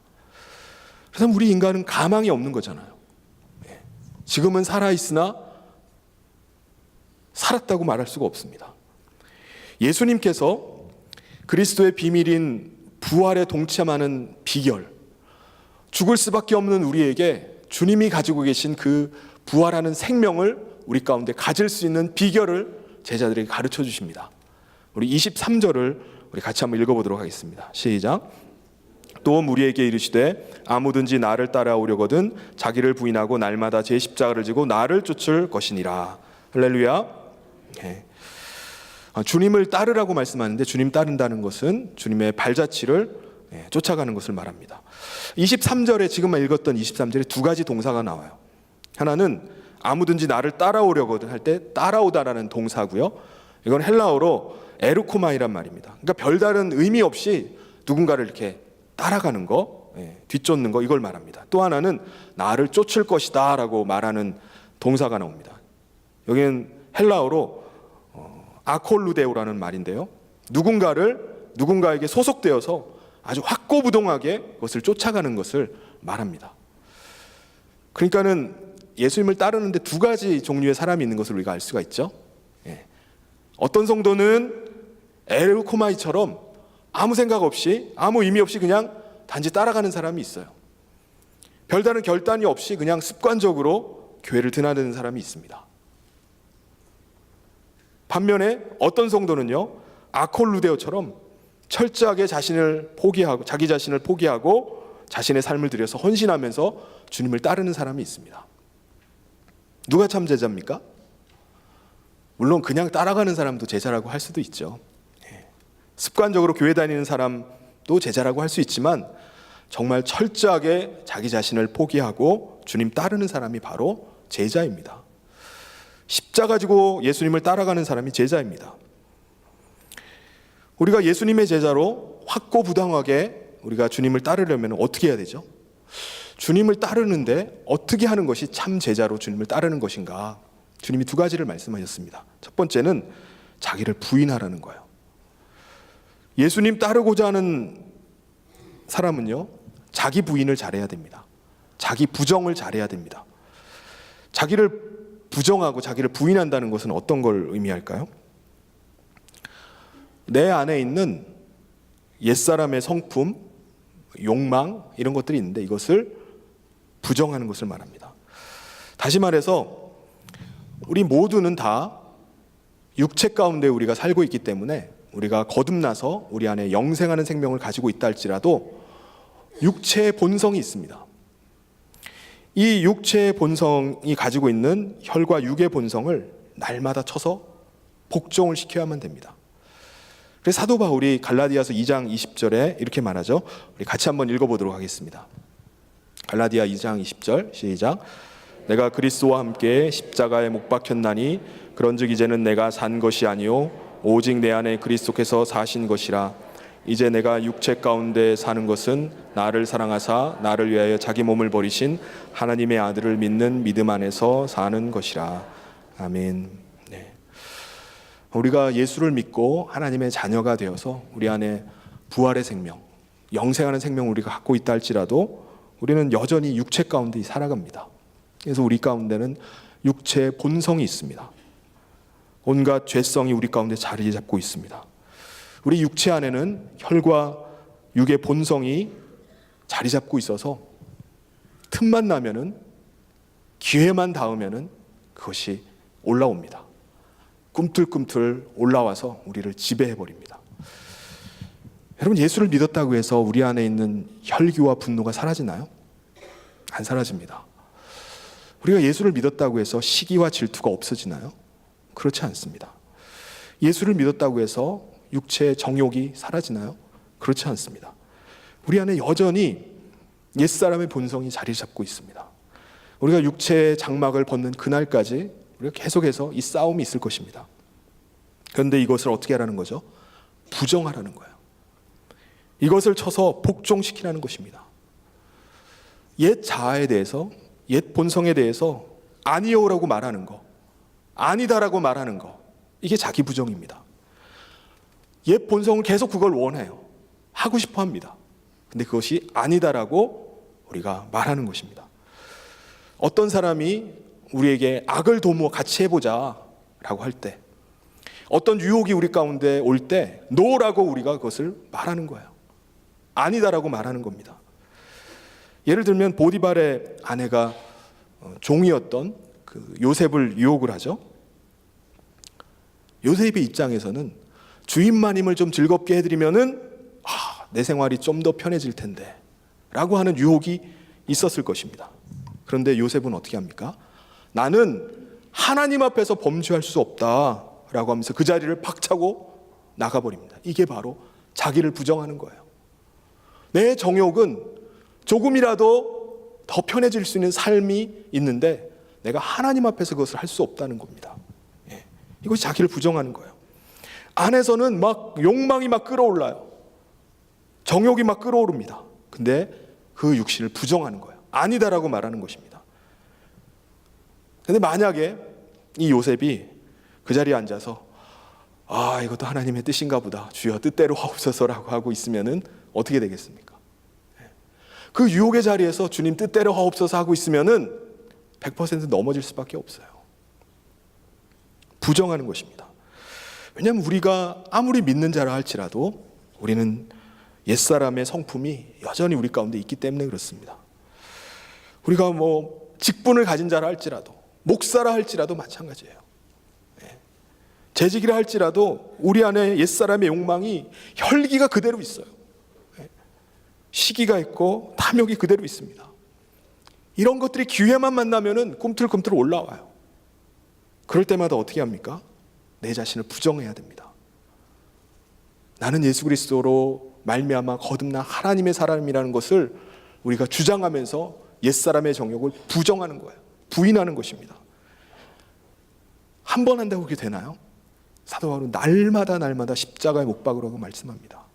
그래서 우리 인간은 가망이 없는 거잖아요. 지금은 살아있으나 살았다고 말할 수가 없습니다. 예수님께서 그리스도의 비밀인 부활에 동참하는 비결, 죽을 수밖에 없는 우리에게 주님이 가지고 계신 그 부활하는 생명을 우리 가운데 가질 수 있는 비결을 제자들에게 가르쳐 주십니다. 우리 23절을 우리 같이 한번 읽어보도록 하겠습니다. 시작. 또 무리에게 이르시되 아무든지 나를 따라오려거든 자기를 부인하고 날마다 제 십자가를 지고 나를 쫓을 것이니라. 할렐루야. 주님을 따르라고 말씀하는데, 주님 따른다는 것은 주님의 발자취를 쫓아가는 것을 말합니다. 23절에 지금만 읽었던 23절에 두 가지 동사가 나와요. 하나는 아무든지 나를 따라오려거든 할 때 따라오다라는 동사고요. 이건 헬라어로 에르코마이란 말입니다. 그러니까 별다른 의미 없이 누군가를 이렇게 따라가는 거, 뒤쫓는 거, 이걸 말합니다. 또 하나는 나를 쫓을 것이다 라고 말하는 동사가 나옵니다. 여기는 헬라어로 아콜루데오라는 말인데요, 누군가에게 소속되어서 아주 확고부동하게 그것을 쫓아가는 것을 말합니다. 그러니까는 예수님을 따르는데 두 가지 종류의 사람이 있는 것을 우리가 알 수가 있죠. 어떤 성도는 에르코마이처럼 아무 생각 없이, 아무 의미 없이 그냥 단지 따라가는 사람이 있어요. 별다른 결단이 없이 그냥 습관적으로 교회를 드나드는 사람이 있습니다. 반면에 어떤 성도는요, 아콜루데오처럼 철저하게 자기 자신을 포기하고 자신의 삶을 들여서 헌신하면서 주님을 따르는 사람이 있습니다. 누가 참 제자입니까? 물론 그냥 따라가는 사람도 제자라고 할 수도 있죠. 습관적으로 교회 다니는 사람도 제자라고 할 수 있지만, 정말 철저하게 자기 자신을 포기하고 주님 따르는 사람이 바로 제자입니다. 십자가 가지고 예수님을 따라가는 사람이 제자입니다. 우리가 예수님의 제자로 확고부당하게 우리가 주님을 따르려면 어떻게 해야 되죠? 주님을 따르는데 어떻게 하는 것이 참 제자로 주님을 따르는 것인가? 주님이 두 가지를 말씀하셨습니다. 첫 번째는 자기를 부인하라는 거예요. 예수님 따르고자 하는 사람은요, 자기 부인을 잘해야 됩니다. 자기 부정을 잘해야 됩니다. 자기를 부정하고 자기를 부인한다는 것은 어떤 걸 의미할까요? 내 안에 있는 옛사람의 성품, 욕망, 이런 것들이 있는데 이것을 부정하는 것을 말합니다. 다시 말해서 우리 모두는 다 육체 가운데 우리가 살고 있기 때문에 우리가 거듭나서 우리 안에 영생하는 생명을 가지고 있다 할지라도 육체의 본성이 있습니다. 이 육체의 본성이 가지고 있는 혈과 육의 본성을 날마다 쳐서 복종을 시켜야만 됩니다. 그래서 사도 바울이 갈라디아서 2장 20절에 이렇게 말하죠. 우리 같이 한번 읽어보도록 하겠습니다. 갈라디아 2장 20절 시작. 내가 그리스도와 함께 십자가에 못 박혔나니 그런즉 이제는 내가 산 것이 아니요 오직 내 안에 그리스도께서 사신 것이라. 이제 내가 육체 가운데 사는 것은 나를 사랑하사 나를 위하여 자기 몸을 버리신 하나님의 아들을 믿는 믿음 안에서 사는 것이라. 아멘. 네. 우리가 예수를 믿고 하나님의 자녀가 되어서 우리 안에 부활의 생명, 영생하는 생명을 우리가 갖고 있다 할지라도 우리는 여전히 육체 가운데 살아갑니다. 그래서 우리 가운데는 육체의 본성이 있습니다. 온갖 죄성이 우리 가운데 자리 잡고 있습니다. 우리 육체 안에는 혈과 육의 본성이 자리 잡고 있어서 틈만 나면은, 기회만 닿으면은 그것이 올라옵니다. 꿈틀꿈틀 올라와서 우리를 지배해버립니다. 여러분, 예수를 믿었다고 해서 우리 안에 있는 혈기와 분노가 사라지나요? 안 사라집니다. 우리가 예수를 믿었다고 해서 시기와 질투가 없어지나요? 그렇지 않습니다. 예수를 믿었다고 해서 육체의 정욕이 사라지나요? 그렇지 않습니다. 우리 안에 여전히 옛사람의 본성이 자리 잡고 있습니다. 우리가 육체의 장막을 벗는 그날까지 우리가 계속해서 이 싸움이 있을 것입니다. 그런데 이것을 어떻게 하라는 거죠? 부정하라는 거예요. 이것을 쳐서 복종시키라는 것입니다. 옛 자아에 대해서, 옛 본성에 대해서 아니요라고 말하는 거, 아니다라고 말하는 거, 이게 자기 부정입니다. 옛 본성은 계속 그걸 원해요. 하고 싶어 합니다. 근데 그것이 아니다라고 우리가 말하는 것입니다. 어떤 사람이 우리에게 악을 도모 같이 해보자 라고 할 때, 어떤 유혹이 우리 가운데 올 때 노라고 우리가 그것을 말하는 거예요. 아니다라고 말하는 겁니다. 예를 들면 보디발의 아내가 종이었던 그 요셉을 유혹을 하죠. 요셉의 입장에서는 주인마님을 좀 즐겁게 해드리면은 내 생활이 좀 더 편해질 텐데 라고 하는 유혹이 있었을 것입니다. 그런데 요셉은 어떻게 합니까? 나는 하나님 앞에서 범죄할 수 없다 라고 하면서 그 자리를 박차고 나가버립니다. 이게 바로 자기를 부정하는 거예요. 내 정욕은 조금이라도 더 편해질 수 있는 삶이 있는데 내가 하나님 앞에서 그것을 할 수 없다는 겁니다. 이것이 자기를 부정하는 거예요. 안에서는 막 욕망이 막 끌어올라요. 정욕이 막 끌어오릅니다. 근데 그 육신을 부정하는 거예요. 아니다라고 말하는 것입니다. 근데 만약에 이 요셉이 그 자리에 앉아서 이것도 하나님의 뜻인가 보다, 주여 뜻대로 하옵소서라고 하고 있으면은 어떻게 되겠습니까? 그 유혹의 자리에서 주님 뜻대로 하옵소서 하고 있으면은 100% 넘어질 수밖에 없어요. 부정하는 것입니다. 왜냐하면 우리가 아무리 믿는 자라 할지라도 우리는 옛사람의 성품이 여전히 우리 가운데 있기 때문에 그렇습니다. 우리가 뭐 직분을 가진 자라 할지라도, 목사라 할지라도 마찬가지예요. 재직이라 할지라도 우리 안에 옛사람의 욕망이, 혈기가 그대로 있어요. 시기가 있고 탐욕이 그대로 있습니다. 이런 것들이 기회만 만나면은 꿈틀꿈틀 올라와요. 그럴 때마다 어떻게 합니까? 내 자신을 부정해야 됩니다. 나는 예수 그리스도로 말미암아 거듭난 하나님의 사람이라는 것을 우리가 주장하면서 옛사람의 정욕을 부정하는 거예요. 부인하는 것입니다. 한 번 한다고 그게 되나요? 사도 바울은 날마다 십자가에 못 박으라고 말씀합니다.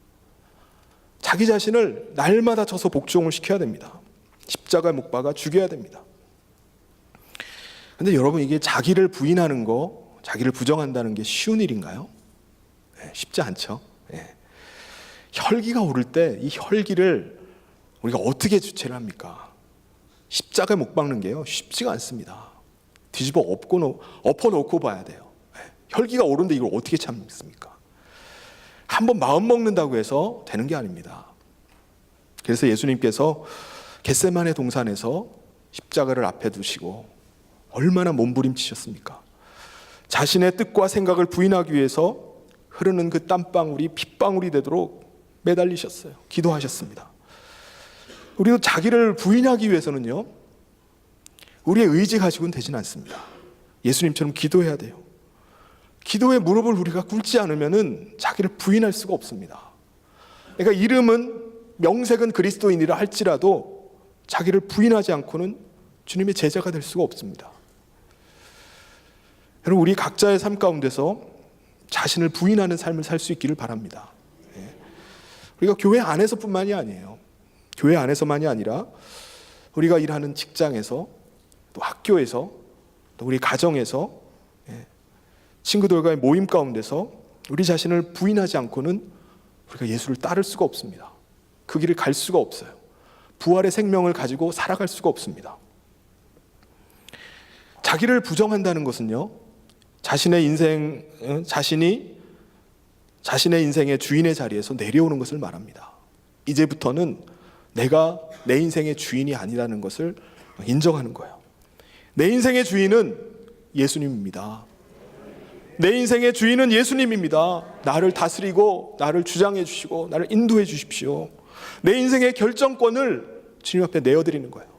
자기 자신을 날마다 쳐서 복종을 시켜야 됩니다. 십자가에 못 박아 죽여야 됩니다. 근데 여러분, 이게 자기를 부인하는 거, 자기를 부정한다는 게 쉬운 일인가요? 쉽지 않죠. 혈기가 오를 때 이 혈기를 우리가 어떻게 주체를 합니까? 십자가에 못 박는 게요, 쉽지가 않습니다. 뒤집어 엎어놓고 봐야 돼요. 혈기가 오른데 이걸 어떻게 참습니까? 한번 마음 먹는다고 해서 되는 게 아닙니다. 그래서 예수님께서 겟세마네 동산에서 십자가를 앞에 두시고 얼마나 몸부림치셨습니까? 자신의 뜻과 생각을 부인하기 위해서 흐르는 그 땀방울이 핏방울이 되도록 매달리셨어요. 기도하셨습니다. 우리도 자기를 부인하기 위해서는요, 우리의 의지 가지고는 되진 않습니다. 예수님처럼 기도해야 돼요. 기도의 무릎을 우리가 꿇지 않으면은 자기를 부인할 수가 없습니다. 그러니까 이름은, 명색은 그리스도인이라 할지라도 자기를 부인하지 않고는 주님의 제자가 될 수가 없습니다. 여러분, 우리 각자의 삶 가운데서 자신을 부인하는 삶을 살 수 있기를 바랍니다. 우리가 교회 안에서뿐만이 아니에요. 교회 안에서만이 아니라 우리가 일하는 직장에서, 또 학교에서, 또 우리 가정에서 친구들과의 모임 가운데서 우리 자신을 부인하지 않고는 우리가 예수를 따를 수가 없습니다. 그 길을 갈 수가 없어요. 부활의 생명을 가지고 살아갈 수가 없습니다. 자기를 부정한다는 것은요, 자신의 인생의 주인의 자리에서 내려오는 것을 말합니다. 이제부터는 내가 내 인생의 주인이 아니라는 것을 인정하는 거예요. 내 인생의 주인은 예수님입니다. 내 인생의 주인은 예수님입니다. 나를 다스리고 나를 주장해 주시고 나를 인도해 주십시오. 내 인생의 결정권을 주님 앞에 내어드리는 거예요.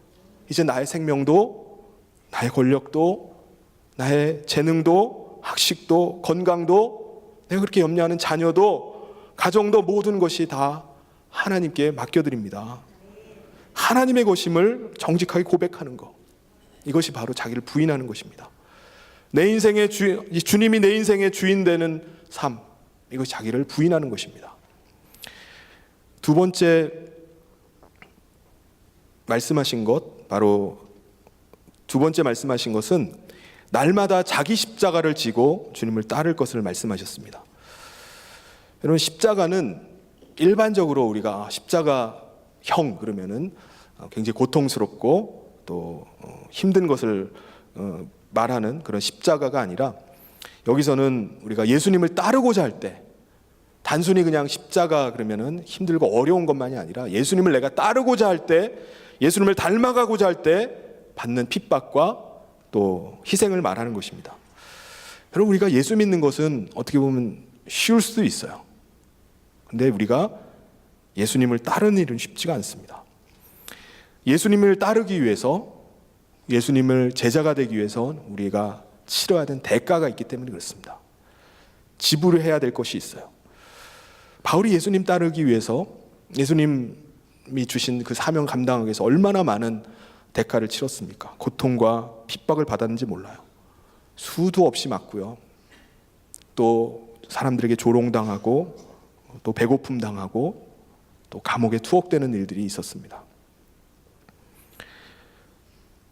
이제 나의 생명도, 나의 권력도, 나의 재능도, 학식도, 건강도, 내가 그렇게 염려하는 자녀도, 가정도, 모든 것이 다 하나님께 맡겨드립니다. 하나님의 것임을 정직하게 고백하는 것, 이것이 바로 자기를 부인하는 것입니다. 내 인생의 주님이 내 인생의 주인 되는 삶, 이것이 자기를 부인하는 것입니다. 두 번째 말씀하신 것은 날마다 자기 십자가를 지고 주님을 따를 것을 말씀하셨습니다. 여러분, 십자가는 일반적으로 우리가 십자가형 그러면은 굉장히 고통스럽고 또 힘든 것을 말하는 그런 십자가가 아니라, 여기서는 우리가 예수님을 따르고자 할 때, 단순히 그냥 십자가 그러면은 힘들고 어려운 것만이 아니라 예수님을 내가 따르고자 할 때, 예수님을 닮아가고자 할 때 받는 핍박과 또 희생을 말하는 것입니다. 여러분, 우리가 예수 믿는 것은 어떻게 보면 쉬울 수도 있어요. 근데 우리가 예수님을 따르는 일은 쉽지가 않습니다. 예수님을 따르기 위해서, 예수님을 제자가 되기 위해서 우리가 치러야 되는 대가가 있기 때문에 그렇습니다. 지불을 해야 될 것이 있어요. 바울이 예수님 따르기 위해서, 예수님이 주신 그 사명 감당하기 위해서 얼마나 많은 대가를 치렀습니까? 고통과 핍박을 받았는지 몰라요. 수도 없이 맞고요, 또 사람들에게 조롱당하고, 또 배고픔 당하고, 또 감옥에 투옥되는 일들이 있었습니다.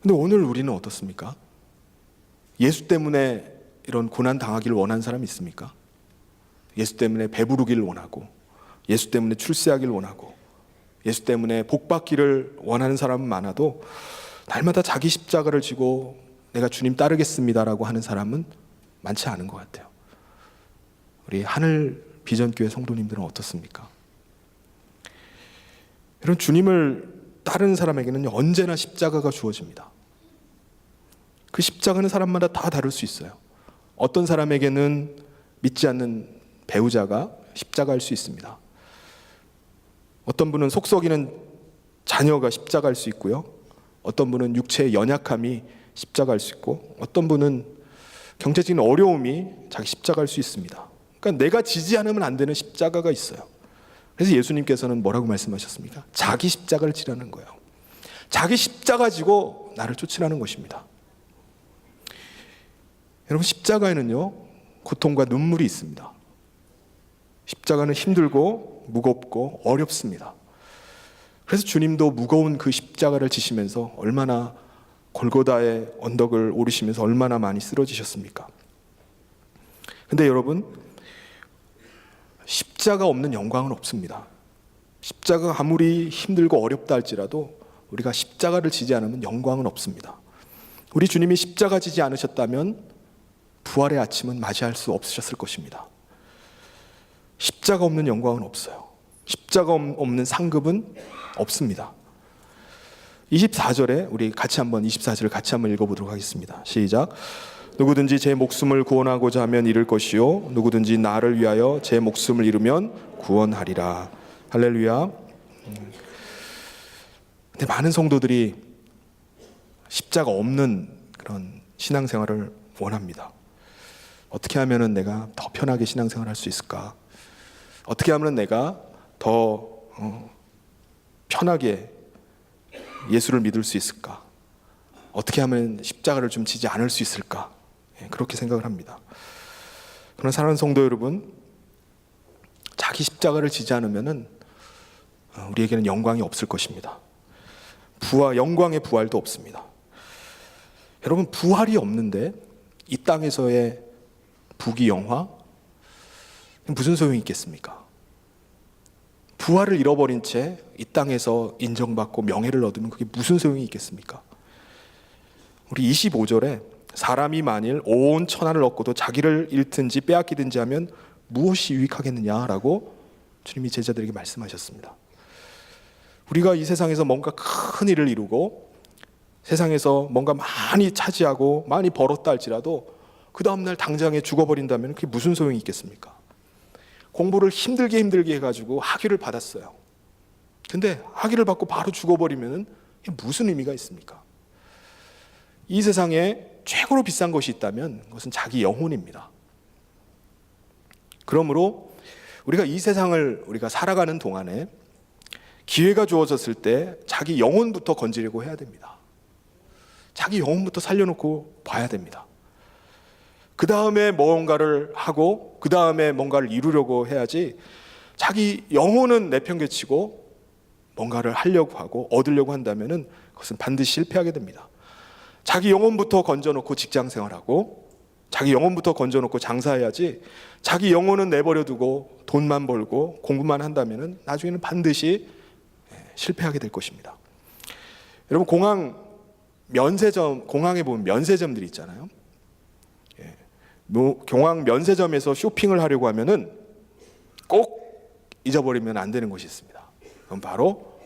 근데 오늘 우리는 어떻습니까? 예수 때문에 이런 고난 당하기를 원하는 사람이 있습니까? 예수 때문에 배부르기를 원하고, 예수 때문에 출세하기를 원하고, 예수 때문에 복받기를 원하는 사람은 많아도 날마다 자기 십자가를 지고 내가 주님 따르겠습니다라고 하는 사람은 많지 않은 것 같아요. 우리 하늘 비전교회 성도님들은 어떻습니까? 이런 주님을 따르는 사람에게는 언제나 십자가가 주어집니다. 그 십자가는 사람마다 다 다를 수 있어요. 어떤 사람에게는 믿지 않는 배우자가 십자가일 수 있습니다. 어떤 분은 속 썩이는 자녀가 십자가일 수 있고요, 어떤 분은 육체의 연약함이 십자가일 수 있고, 어떤 분은 경제적인 어려움이 자기 십자가일 수 있습니다. 그러니까 내가 지지 않으면 안 되는 십자가가 있어요. 그래서 예수님께서는 뭐라고 말씀하셨습니까? 자기 십자가를 지라는 거예요. 자기 십자가 지고 나를 쫓으라는 것입니다. 여러분, 십자가에는요, 고통과 눈물이 있습니다. 십자가는 힘들고 무겁고 어렵습니다. 그래서 주님도 무거운 그 십자가를 지시면서 얼마나, 골고다의 언덕을 오르시면서 얼마나 많이 쓰러지셨습니까? 근데 여러분, 십자가 없는 영광은 없습니다. 십자가가 아무리 힘들고 어렵다 할지라도 우리가 십자가를 지지 않으면 영광은 없습니다. 우리 주님이 십자가 지지 않으셨다면 부활의 아침은 맞이할 수 없으셨을 것입니다. 십자가 없는 영광은 없어요. 십자가 없는 상급은 없습니다. 24절에 우리 같이 한번 24절을 같이 한번 읽어보도록 하겠습니다. 시작. 누구든지 제 목숨을 구원하고자 하면 잃을 것이요, 누구든지 나를 위하여 제 목숨을 잃으면 구원하리라. 할렐루야. 근데 많은 성도들이 십자가 없는 그런 신앙생활을 원합니다. 어떻게 하면 내가 더 편하게 신앙생활할 수 있을까? 어떻게 하면 내가 더 편하게 예수를 믿을 수 있을까? 어떻게 하면 십자가를 좀 지지 않을 수 있을까? 그렇게 생각을 합니다. 그러나 사랑하는 성도 여러분, 자기 십자가를 지지 않으면은 우리에게는 영광이 없을 것입니다. 영광의 부활도 없습니다. 여러분, 부활이 없는데 이 땅에서의 부귀영화? 무슨 소용이 있겠습니까? 부활을 잃어버린 채 이 땅에서 인정받고 명예를 얻으면 그게 무슨 소용이 있겠습니까? 우리 25절에 사람이 만일 온 천하를 얻고도 자기를 잃든지 빼앗기든지 하면 무엇이 유익하겠느냐라고 주님이 제자들에게 말씀하셨습니다. 우리가 이 세상에서 뭔가 큰 일을 이루고 세상에서 뭔가 많이 차지하고 많이 벌었다 할지라도 그 다음날 당장에 죽어버린다면 그게 무슨 소용이 있겠습니까? 공부를 힘들게 해가지고 학위를 받았어요. 근데 학위를 받고 바로 죽어버리면 무슨 의미가 있습니까? 이 세상에 최고로 비싼 것이 있다면 그것은 자기 영혼입니다. 그러므로 우리가 이 세상을 우리가 살아가는 동안에 기회가 주어졌을 때 자기 영혼부터 건지려고 해야 됩니다. 자기 영혼부터 살려놓고 봐야 됩니다. 그 다음에 뭔가를 하고 그 다음에 뭔가를 이루려고 해야지 자기 영혼은 내팽개치고 뭔가를 하려고 하고 얻으려고 한다면 그것은 반드시 실패하게 됩니다. 자기 영혼부터 건져놓고 직장 생활하고 자기 영혼부터 건져놓고 장사해야지 자기 영혼은 내버려 두고 돈만 벌고 공부만 한다면 나중에는 반드시 실패하게 될 것입니다. 여러분 공항에 보면 면세점들이 있잖아요. 공항 면세점에서 쇼핑을 하려고 하면은 꼭 잊어버리면 안 되는 것이 있습니다. 그건 바로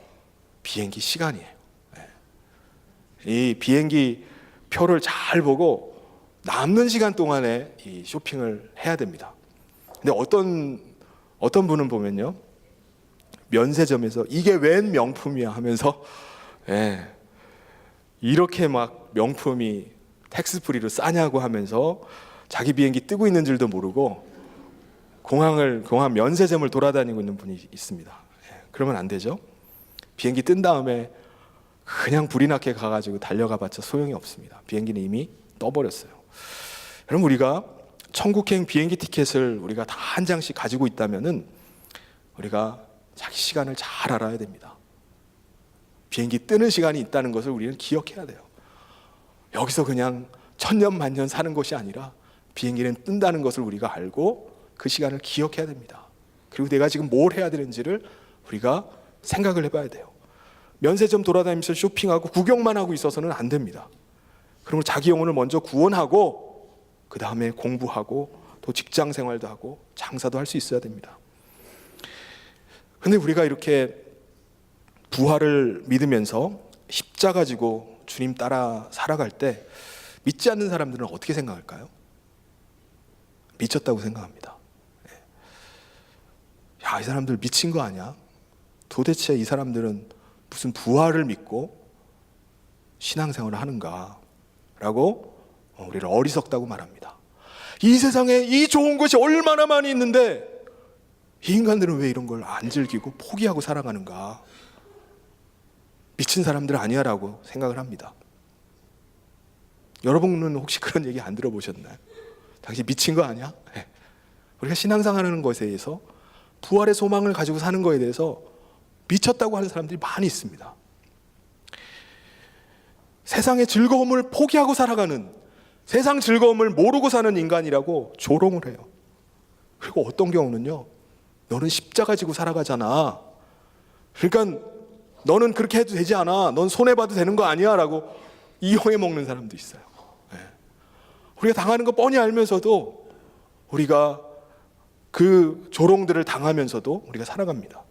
비행기 시간이에요. 이 비행기 표를 잘 보고 남는 시간 동안에 이 쇼핑을 해야 됩니다. 근데 어떤 분은 보면요, 면세점에서 이게 웬 명품이야 하면서 이렇게 막 명품이 텍스프리로 싸냐고 하면서 자기 비행기 뜨고 있는 줄도 모르고 공항 면세점을 돌아다니고 있는 분이 있습니다. 그러면 안 되죠. 비행기 뜬 다음에 그냥 불이 나게 가가지고 달려가봤자 소용이 없습니다. 비행기는 이미 떠버렸어요. 여러분 우리가 천국행 비행기 티켓을 우리가 다 한 장씩 가지고 있다면은 우리가 자기 시간을 잘 알아야 됩니다. 비행기 뜨는 시간이 있다는 것을 우리는 기억해야 돼요. 여기서 그냥 천년 만년 사는 것이 아니라 비행기는 뜬다는 것을 우리가 알고 그 시간을 기억해야 됩니다. 그리고 내가 지금 뭘 해야 되는지를 우리가 생각을 해봐야 돼요. 면세점 돌아다니면서 쇼핑하고 구경만 하고 있어서는 안 됩니다. 그러면 자기 영혼을 먼저 구원하고 그 다음에 공부하고 또 직장 생활도 하고 장사도 할 수 있어야 됩니다. 근데 우리가 이렇게 부활을 믿으면서 십자가 지고 주님 따라 살아갈 때 믿지 않는 사람들은 어떻게 생각할까요? 미쳤다고 생각합니다. 야, 이 사람들 미친 거 아니야? 도대체 이 사람들은 무슨 부활을 믿고 신앙생활을 하는가? 라고 우리를 어리석다고 말합니다. 이 세상에 이 좋은 것이 얼마나 많이 있는데 이 인간들은 왜 이런 걸 안 즐기고 포기하고 살아가는가? 미친 사람들 아니야 라고 생각을 합니다. 여러분은 혹시 그런 얘기 안 들어보셨나요? 당신 미친 거 아니야? 우리가 신앙생활하는 것에 대해서 부활의 소망을 가지고 사는 것에 대해서 미쳤다고 하는 사람들이 많이 있습니다. 세상의 즐거움을 포기하고 살아가는, 세상 즐거움을 모르고 사는 인간이라고 조롱을 해요. 그리고 어떤 경우는요, 너는 십자가 지고 살아가잖아. 그러니까 너는 그렇게 해도 되지 않아. 넌 손해봐도 되는 거 아니야 라고 이용해 먹는 사람도 있어요. 우리가 당하는 거 뻔히 알면서도 우리가 그 조롱들을 당하면서도 우리가 살아갑니다.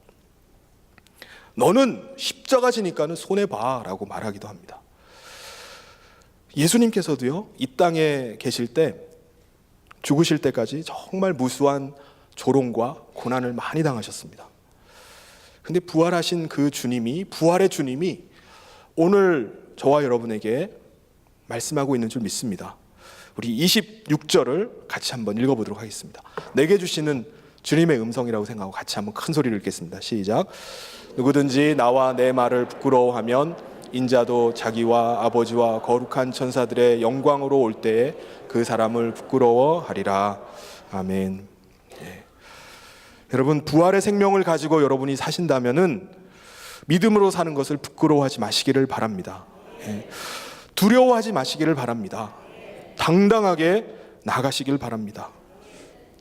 너는 십자가 지니까는 손해봐 라고 말하기도 합니다. 예수님께서도요, 이 땅에 계실 때 죽으실 때까지 정말 무수한 조롱과 고난을 많이 당하셨습니다. 근데 부활하신 그 주님이, 부활의 주님이 오늘 저와 여러분에게 말씀하고 있는 줄 믿습니다. 우리 26절을 같이 한번 읽어보도록 하겠습니다. 내게 주시는 주님의 음성이라고 생각하고 같이 한번 큰 소리를 읽겠습니다. 시작. 누구든지 나와 내 말을 부끄러워하면 인자도 자기와 아버지와 거룩한 천사들의 영광으로 올 때에 그 사람을 부끄러워하리라. 아멘. 여러분, 부활의 생명을 가지고 여러분이 사신다면은 믿음으로 사는 것을 부끄러워하지 마시기를 바랍니다. 두려워하지 마시기를 바랍니다. 당당하게 나가시길 바랍니다.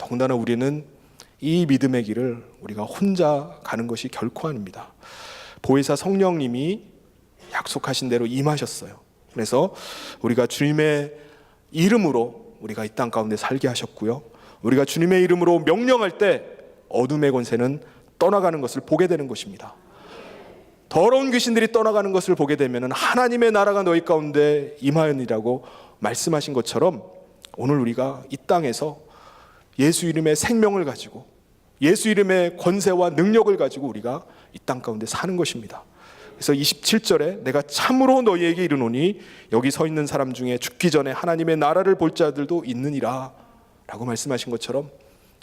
더군다나 우리는 이 믿음의 길을 우리가 혼자 가는 것이 결코 아닙니다. 보혜사 성령님이 약속하신 대로 임하셨어요. 그래서 우리가 주님의 이름으로 우리가 이 땅 가운데 살게 하셨고요. 우리가 주님의 이름으로 명령할 때 어둠의 권세는 떠나가는 것을 보게 되는 것입니다. 더러운 귀신들이 떠나가는 것을 보게 되면 하나님의 나라가 너희 가운데 임하였니라고 말씀하신 것처럼 오늘 우리가 이 땅에서 예수 이름의 생명을 가지고 예수 이름의 권세와 능력을 가지고 우리가 이 땅 가운데 사는 것입니다. 그래서 27절에 내가 참으로 너희에게 이르노니 여기 서 있는 사람 중에 죽기 전에 하나님의 나라를 볼 자들도 있느니라 라고 말씀하신 것처럼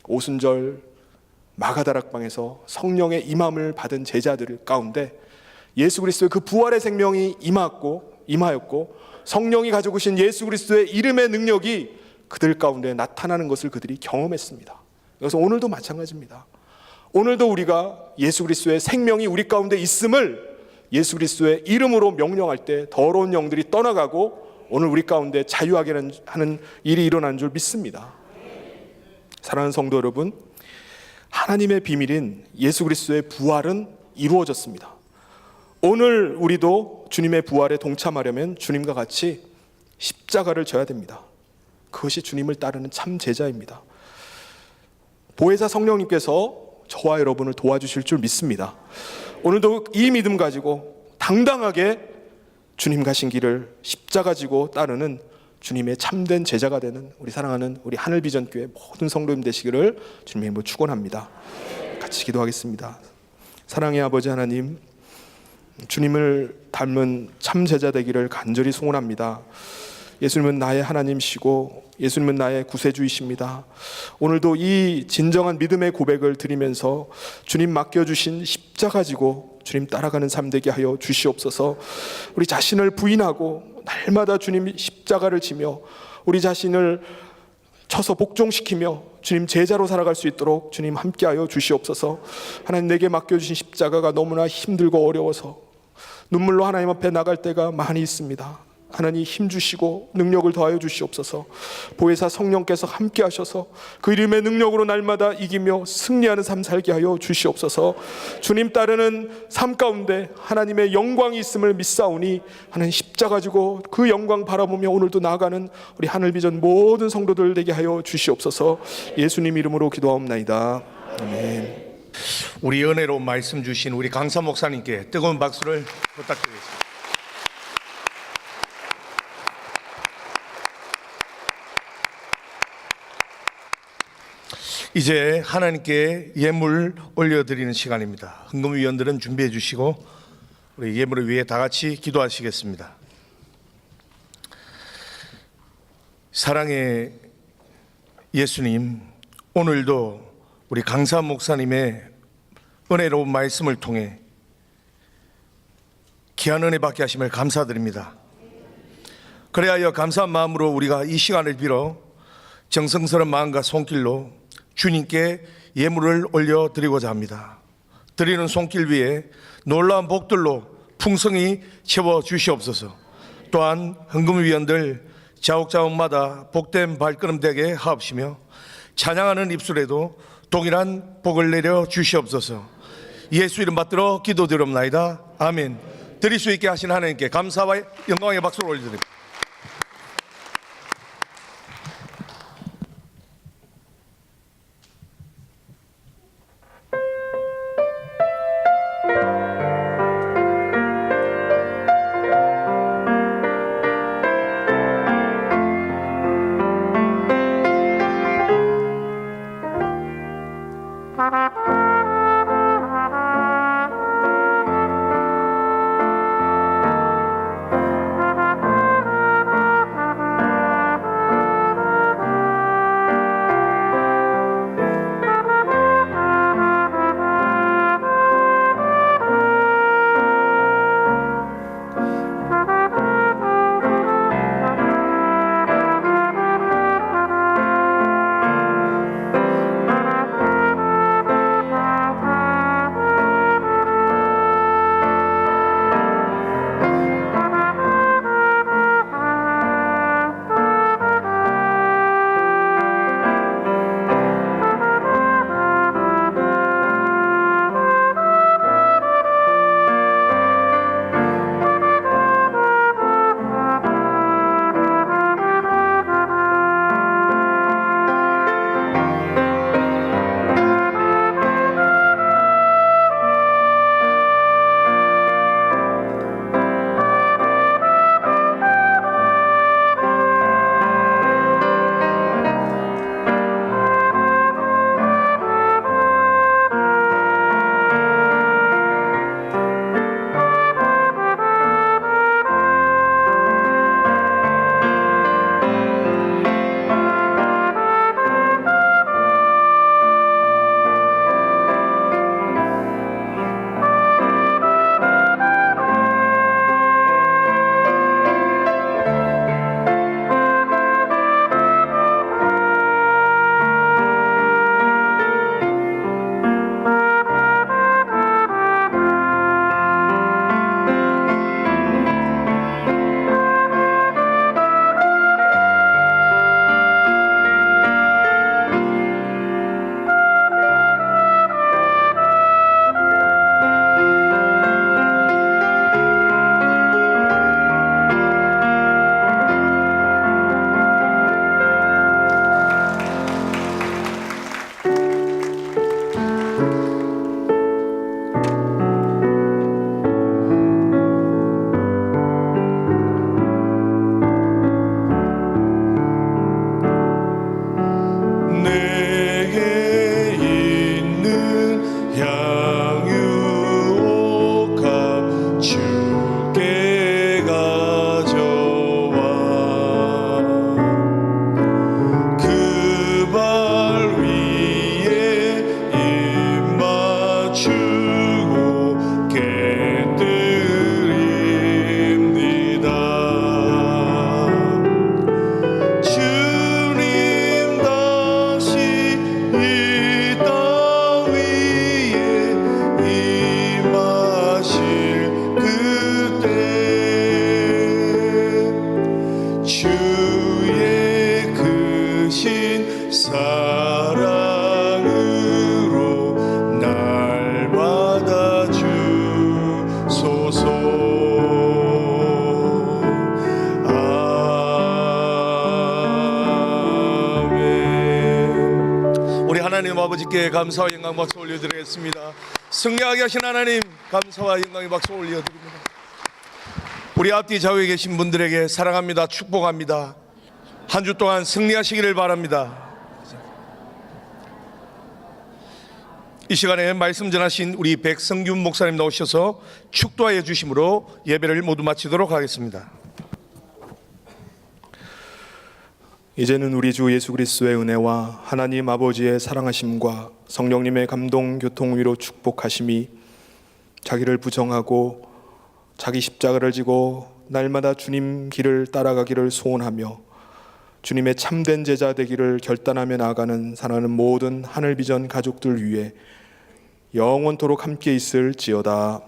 오순절 마가다락방에서 성령의 임함을 받은 제자들 가운데 예수 그리스도의 그 부활의 생명이 임하였고 성령이 가지고 오신 예수 그리스도의 이름의 능력이 그들 가운데 나타나는 것을 그들이 경험했습니다. 그래서 오늘도 마찬가지입니다. 오늘도 우리가 예수 그리스도의 생명이 우리 가운데 있음을 예수 그리스도의 이름으로 명령할 때 더러운 영들이 떠나가고 오늘 우리 가운데 자유하게 하는 일이 일어나는 줄 믿습니다. 사랑하는 성도 여러분, 하나님의 비밀인 예수 그리스도의 부활은 이루어졌습니다. 오늘 우리도 주님의 부활에 동참하려면 주님과 같이 십자가를 져야 됩니다. 그것이 주님을 따르는 참 제자입니다. 보혜사 성령님께서 저와 여러분을 도와주실 줄 믿습니다. 오늘도 이 믿음 가지고 당당하게 주님 가신 길을 십자가 지고 따르는 주님의 참된 제자가 되는 우리 사랑하는 우리 하늘비전교회 모든 성도님 되시기를 주님의 이름으로 축원합니다. 같이 기도하겠습니다. 사랑의 아버지 하나님, 주님을 닮은 참 제자 되기를 간절히 소원합니다. 예수님은 나의 하나님이시고 예수님은 나의 구세주이십니다. 오늘도 이 진정한 믿음의 고백을 드리면서 주님 맡겨주신 십자가 지고 주님 따라가는 삶 되게 하여 주시옵소서. 우리 자신을 부인하고 날마다 주님 십자가를 지며 우리 자신을 쳐서 복종시키며 주님 제자로 살아갈 수 있도록 주님 함께하여 주시옵소서. 하나님, 내게 맡겨주신 십자가가 너무나 힘들고 어려워서 눈물로 하나님 앞에 나갈 때가 많이 있습니다. 하나님, 힘 주시고 능력을 더하여 주시옵소서. 보혜사 성령께서 함께 하셔서 그 이름의 능력으로 날마다 이기며 승리하는 삶 살게 하여 주시옵소서. 주님 따르는 삶 가운데 하나님의 영광이 있음을 믿사오니 하나님 십자가 지고 그 영광 바라보며 오늘도 나아가는 우리 하늘비전 모든 성도들 되게 하여 주시옵소서. 예수님 이름으로 기도하옵나이다. 아멘. 우리 은혜로 말씀 주신 우리 강사 목사님께 뜨거운 박수를 부탁드리겠습니다. 이제 하나님께 예물 올려드리는 시간입니다. 헌금위원들은 준비해 주시고 우리 예물을 위해 다 같이 기도하시겠습니다. 사랑의 예수님, 오늘도 우리 강사 목사님의 은혜로운 말씀을 통해 귀한 은혜 받게 하심을 감사드립니다. 그래야 감사한 마음으로 우리가 이 시간을 빌어 정성스러운 마음과 손길로 주님께 예물을 올려드리고자 합니다. 드리는 손길 위에 놀라운 복들로 풍성히 채워주시옵소서. 또한 헌금위원들 자옥자옥마다 복된 발걸음 되게 하옵시며 찬양하는 입술에도 동일한 복을 내려 주시옵소서. 예수 이름 받들어 기도드리옵나이다. 아멘. 드릴 수 있게 하신 하나님께 감사와 영광의 박수를 올려드립니다. 하나님 아버지께 감사와 영광 박수 올려드리겠습니다. 승리하게 하신 하나님 감사와 영광의 박수 올려드립니다. 우리 앞뒤 좌우에 계신 분들에게 사랑합니다, 축복합니다. 한 주 동안 승리하시기를 바랍니다. 이 시간에 말씀 전하신 우리 백성균 목사님 나오셔서 축도하여 주심으로 예배를 모두 마치도록 하겠습니다. 이제는 우리 주 예수 그리스도의 은혜와 하나님 아버지의 사랑하심과 성령님의 감동 교통 위로 축복하심이 자기를 부정하고 자기 십자가를 지고 날마다 주님 길을 따라가기를 소원하며 주님의 참된 제자 되기를 결단하며 나아가는 사랑하는 모든 하늘비전 가족들 위해 영원토록 함께 있을지어다.